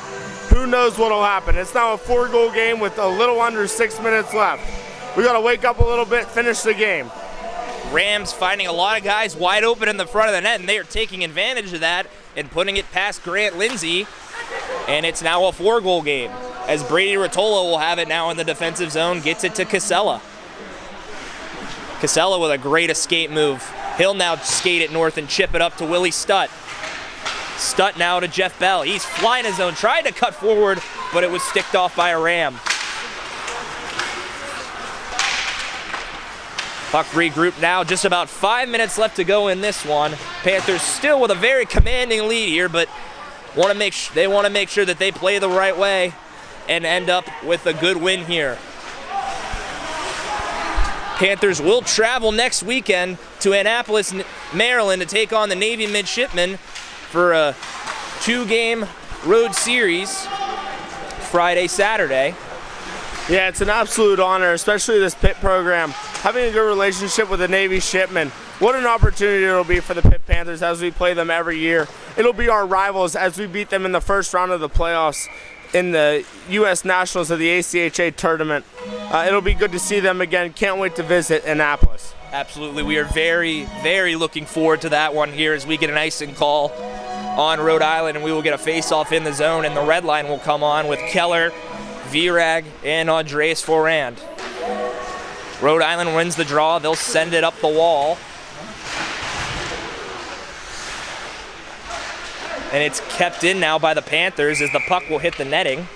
S1: Who knows what'll happen? It's now a 4-goal game with a little under 6 minutes left. We got to wake up a little bit, finish the game.
S4: Rams finding a lot of guys wide open in the front of the net, and they are taking advantage of that and putting it past Grant Lindsay. And it's now a 4-goal game, as Brady Rotolo will have it now in the defensive zone, gets it to Casella. Casella with a great escape move. He'll now skate it north and chip it up to Willie Stutt. Stutt now to Jeff Bell. He's flying his zone, tried to cut forward, but it was sticked off by a Ram. Puck regrouped now, just about 5 minutes left to go in this one. Panthers still with a very commanding lead here, but they want to make sure that they play the right way and end up with a good win here. Panthers will travel next weekend to Annapolis, Maryland to take on the Navy Midshipmen for a 2-game road series Friday, Saturday.
S1: Yeah, it's an absolute honor, especially this Pitt program. Having a good relationship with the Navy shipmen. What an opportunity it'll be for the Pitt Panthers as we play them every year. It'll be our rivals as we beat them in the first round of the playoffs in the U.S. Nationals of the ACHA tournament. It'll be good to see them again. Can't wait to visit Annapolis.
S4: Absolutely. We are very, very looking forward to that one here as we get an icing call on Rhode Island, and we will get a face-off in the zone, and the red line will come on with Keller, Virag, and Andreas Forand. Rhode Island wins the draw. They'll send it up the wall. And it's kept in now by the Panthers as the puck will hit the netting,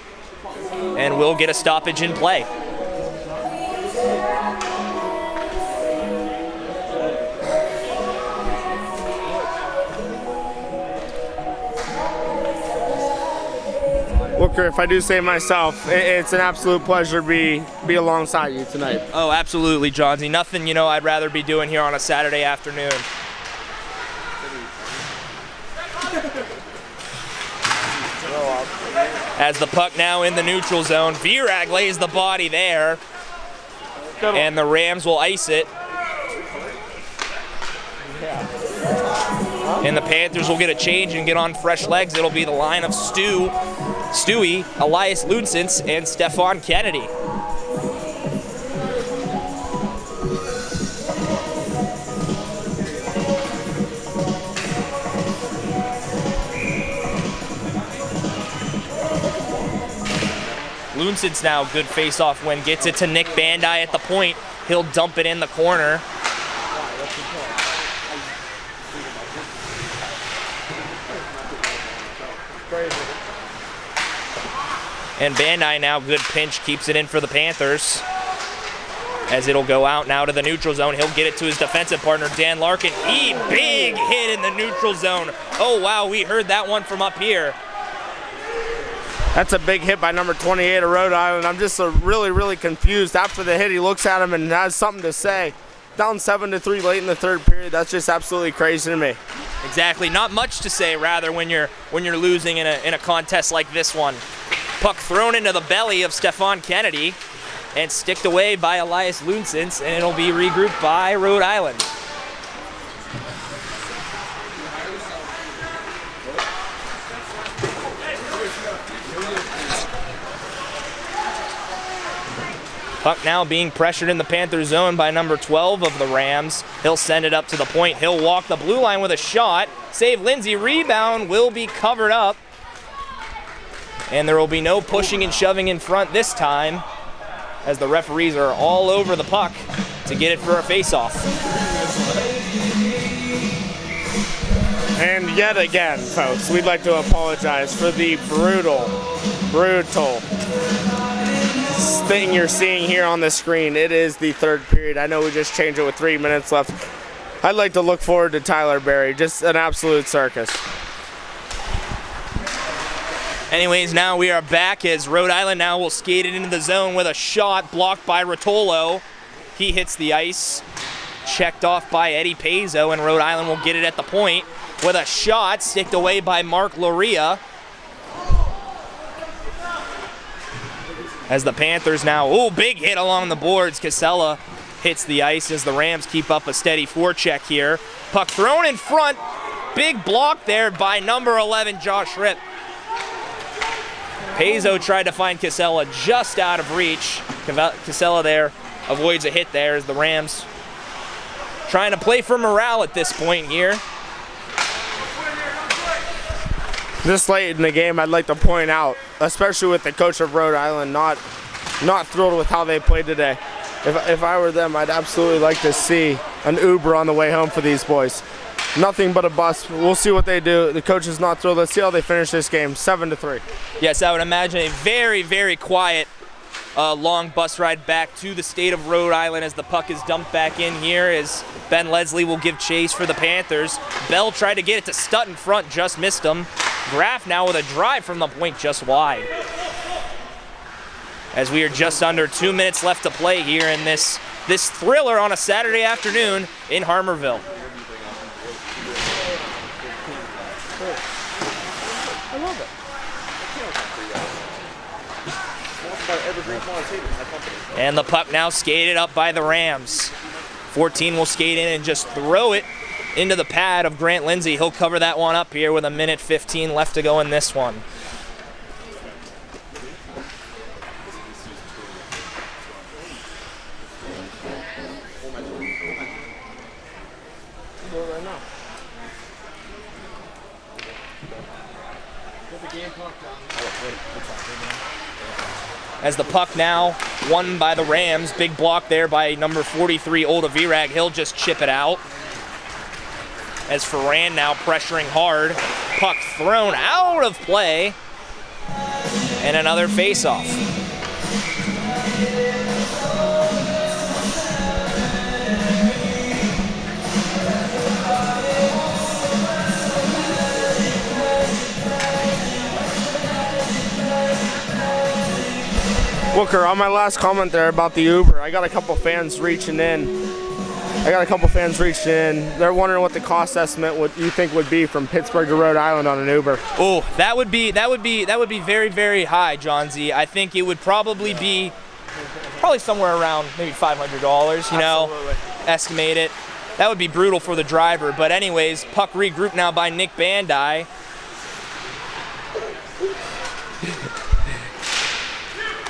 S4: and we'll get a stoppage in play.
S1: Walker, if I do say myself, it's an absolute pleasure to be alongside you tonight.
S4: Oh, absolutely, Johnsy. Nothing, I'd rather be doing here on a Saturday afternoon. As the puck now in the neutral zone, Virag lays the body there, and the Rams will ice it. And the Panthers will get a change and get on fresh legs. It'll be the line of Stewie, Elias Lunsens, and Stefan Kennedy. Lunsens now, good face-off win, gets it to Nick Bandai at the point. He'll dump it in the corner. And Bandai now, good pinch, keeps it in for the Panthers. As it'll go out now to the neutral zone. He'll get it to his defensive partner, Dan Larkin. Big hit in the neutral zone. Oh, wow, we heard that one from up here.
S1: That's a big hit by number 28 of Rhode Island. I'm just really, really confused. After the hit, he looks at him and has something to say. Down 7-3 late in the third period. That's just absolutely crazy to me.
S4: Exactly. Not much to say, rather, when you're losing in a contest like this one. Puck thrown into the belly of Stefan Kennedy and sticked away by Elias Lunsens, and it'll be regrouped by Rhode Island. Puck now being pressured in the Panther zone by number 12 of the Rams. He'll send it up to the point. He'll walk the blue line with a shot. Save Lindsay. Rebound will be covered up. And there will be no pushing and shoving in front this time, as the referees are all over the puck to get it for a face-off.
S1: And yet again, folks, we'd like to apologize for the brutal thing you're seeing here on the screen. It is the third period. I know we just changed it with 3 minutes left. I'd like to look forward to Tyler Berry. Just an absolute circus.
S4: Anyways, now we are back as Rhode Island now will skate it into the zone with a shot blocked by Rotolo. He hits the ice, checked off by Eddie Pezzo, and Rhode Island will get it at the point with a shot sticked away by Mark Loria. As the Panthers now, big hit along the boards. Casella hits the ice as the Rams keep up a steady forecheck here. Puck thrown in front, big block there by number 11, Josh Ripp. Pezzo tried to find Casella just out of reach. Casella there avoids a hit there as the Rams trying to play for morale at this point here.
S1: This late in the game, I'd like to point out, especially with the coach of Rhode Island not thrilled with how they played today. If I were them, I'd absolutely like to see an Uber on the way home for these boys. Nothing but a bus. We'll see what they do. The coach is not thrilled. Let's see how they finish this game, 7-3.
S4: Yes, I would imagine a very, very quiet long bus ride back to the state of Rhode Island as the puck is dumped back in here as Ben Leslie will give chase for the Panthers. Bell tried to get it to Stutt in front, just missed him. Graff now with a drive from the point just wide. As we are just under 2 minutes left to play here in this thriller on a Saturday afternoon in Harmarville.
S1: I love it.
S4: And the puck now skated up by the Rams. 14 will skate in and just throw it into the pad of Grant Lindsay. He'll cover that one up here with 1:15 left to go in this one. As the puck now won by the Rams. Big block there by number 43, Olda Virag. He'll just chip it out. As Ferran now pressuring hard. Puck thrown out of play. And another face-off.
S1: Booker, on my last comment there about the Uber, I got a couple fans reaching in. They're wondering what the cost estimate you think would be from Pittsburgh to Rhode Island on an Uber.
S4: Oh, that would be very, very high, John Z. I think it would probably be somewhere around maybe $500,
S1: Absolutely.
S4: Estimate it. That would be brutal for the driver. But anyways, puck regrouped now by Nick Bandai.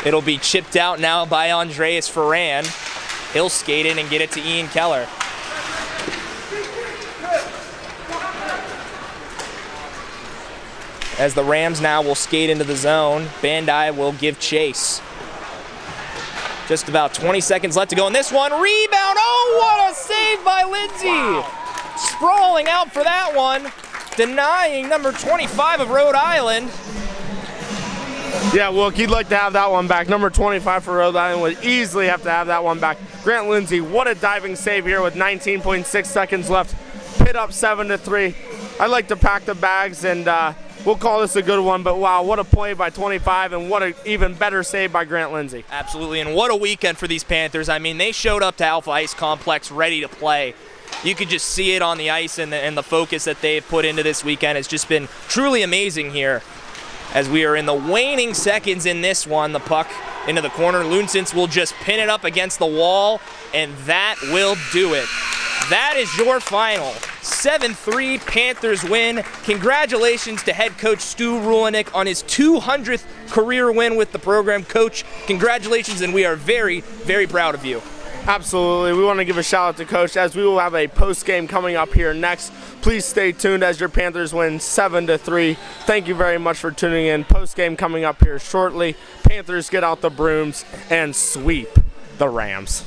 S4: It'll be chipped out now by Andreas Ferran. He'll skate in and get it to Ian Keller. As the Rams now will skate into the zone, Bandai will give chase. Just about 20 seconds left to go in this one. Rebound, what a save by Lindsay. Sprawling out for that one, denying number 25 of Rhode Island.
S1: Yeah, Wilk, you'd like to have that one back. Number 25 for Rhode Island would easily have to have that one back. Grant Lindsay, what a diving save here with 19.6 seconds left. Pitt up 7-3. I'd like to pack the bags and we'll call this a good one, but wow, what a play by 25 and what an even better save by Grant Lindsay.
S4: Absolutely, and what a weekend for these Panthers. I mean, they showed up to Alpha Ice Complex ready to play. You could just see it on the ice, and the focus that they've put into this weekend has just been truly amazing here. As we are in the waning seconds in this one, the puck into the corner. Loonsens will just pin it up against the wall, and that will do it. That is your final. 7-3 Panthers win. Congratulations to head coach Stu Rulenik on his 200th career win with the program. Coach, congratulations, and we are very, very proud of you.
S1: Absolutely. We want to give a shout out to Coach as we will have a post game coming up here next. Please stay tuned as your Panthers win 7-3. Thank you very much for tuning in. Post game coming up here shortly. Panthers get out the brooms and sweep the Rams.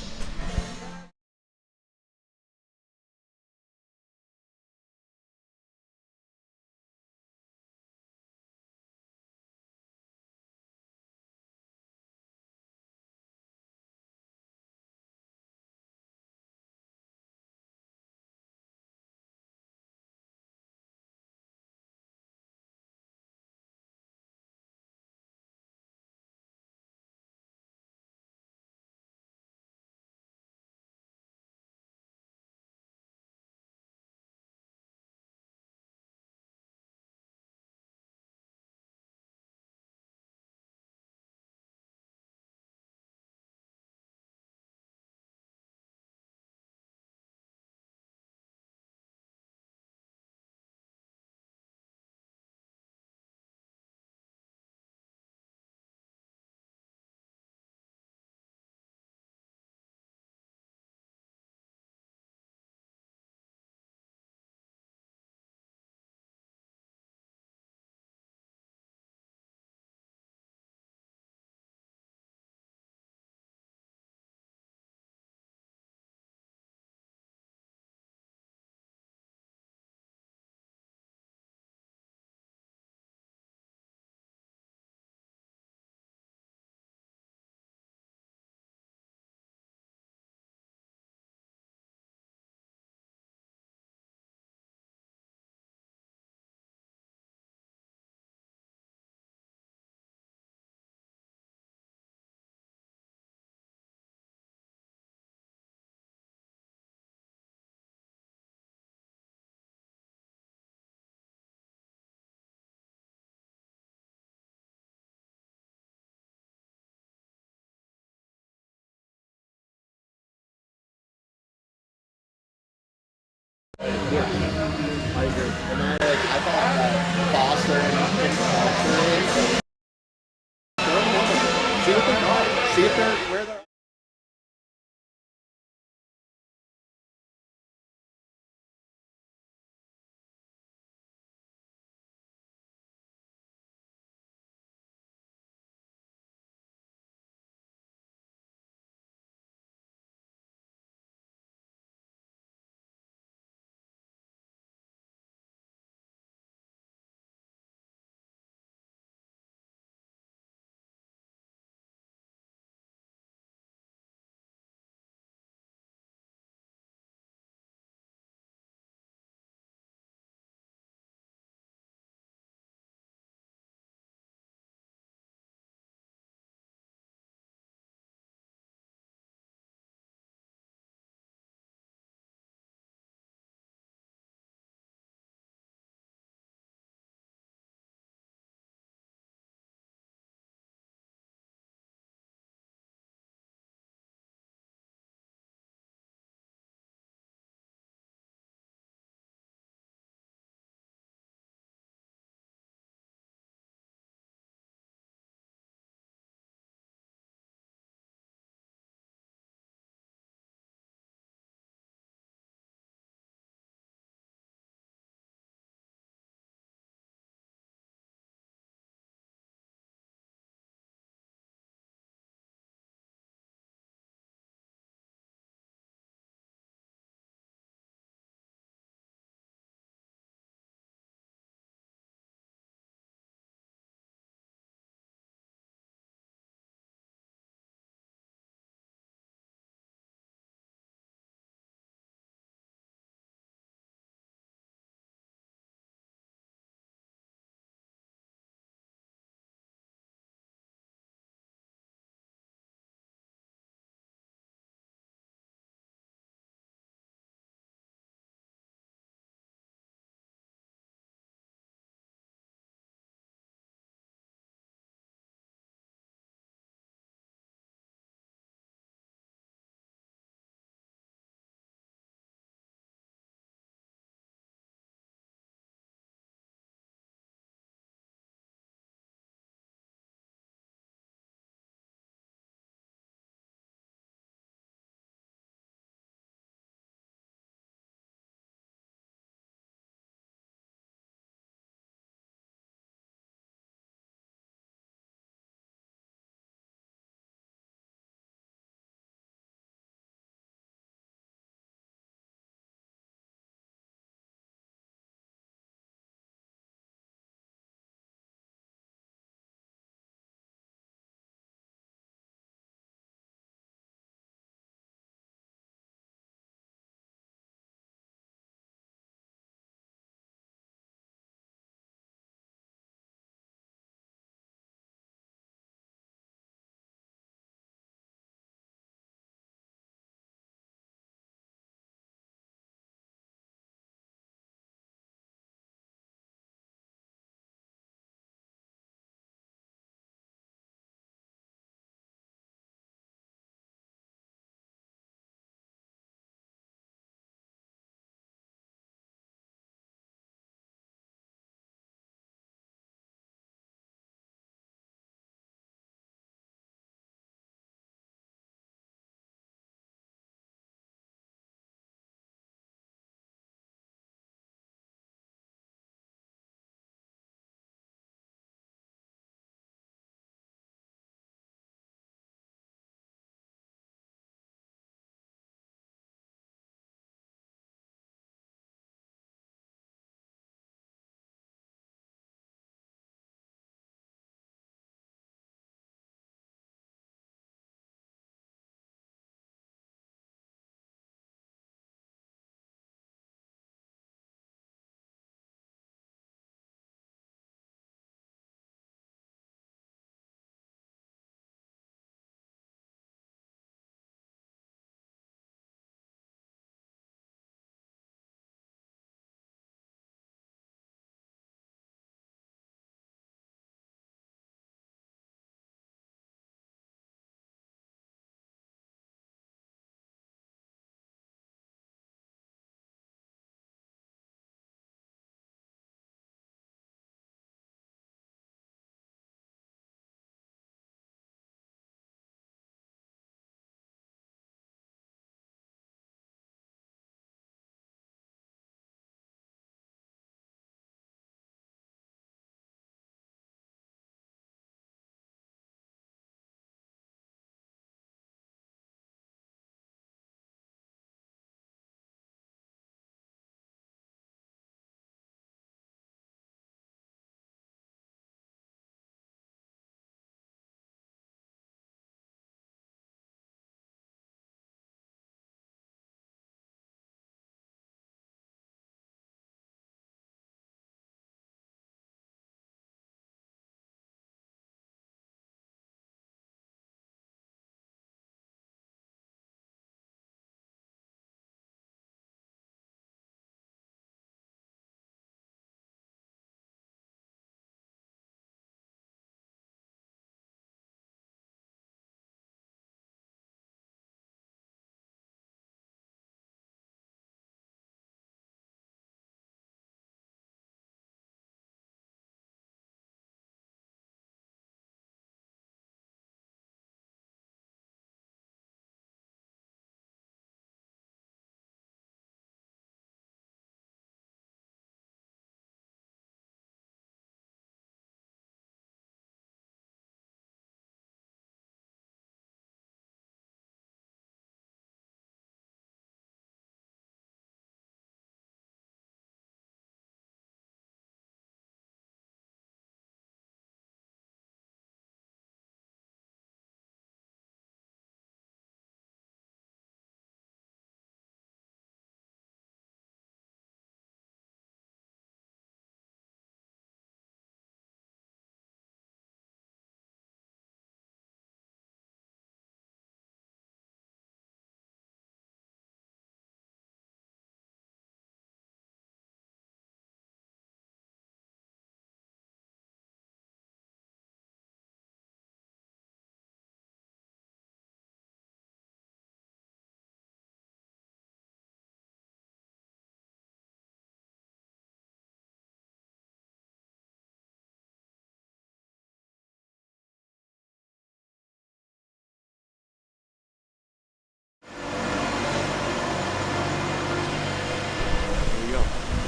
S3: I agree. And then I thought that Foster and Foster. See what they got. See if they're where they're.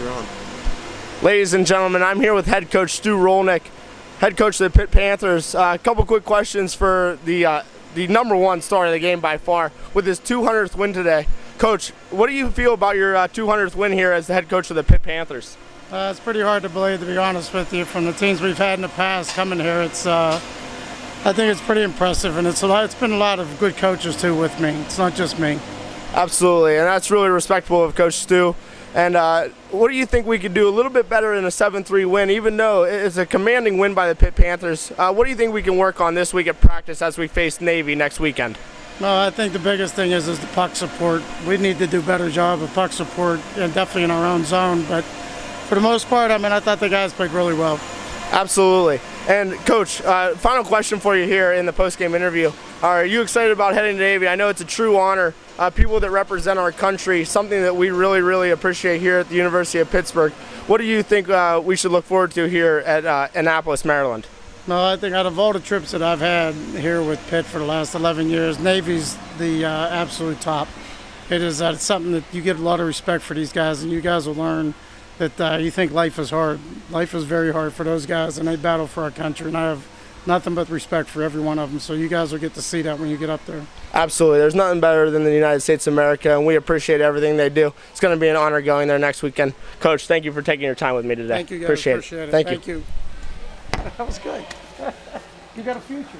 S3: you're on.
S1: Ladies and gentlemen, I'm here with head coach Stu Rolnick, head coach of the Pitt Panthers. A couple quick questions for the number one star of the game by far with his 200th win today. Coach, what do you feel about your 200th win here as the head coach of the Pitt Panthers?
S6: It's pretty hard to believe, to be honest with you. From the teams we've had in the past coming here, I think it's pretty impressive, and it's been a lot of good coaches too with me. It's not just me.
S1: Absolutely, and that's really respectful of Coach Stu. And what do you think we could do a little bit better in a 7-3 win, even though it's a commanding win by the Pitt Panthers? What do you think we can work on this week at practice as we face Navy next weekend?
S6: No, I think the biggest thing is the puck support. We need to do a better job of puck support, and definitely in our own zone. But for the most part, I thought the guys played really well.
S1: Absolutely. And Coach, final question for you here in the postgame interview. Are you excited about heading to Navy? I know it's a true honor. People that represent our country, something that we really, really appreciate here at the University of Pittsburgh. What do you think we should look forward to here at Annapolis, Maryland?
S6: No, I think out of all the trips that I've had here with Pitt for the last 11 years, Navy's the absolute top. It is something that you get a lot of respect for these guys, and you guys will learn that you think life is hard. Life is very hard for those guys, and they battle for our country, and I have nothing but respect for every one of them, so you guys will get to see that when you get up there.
S1: Absolutely. There's nothing better than the United States of America, and we appreciate everything they do. It's going to be an honor going there next weekend. Coach, thank you for taking your time with me today.
S6: Thank you, guys.
S1: Appreciate it.
S6: Thank you. That was good. You got a future.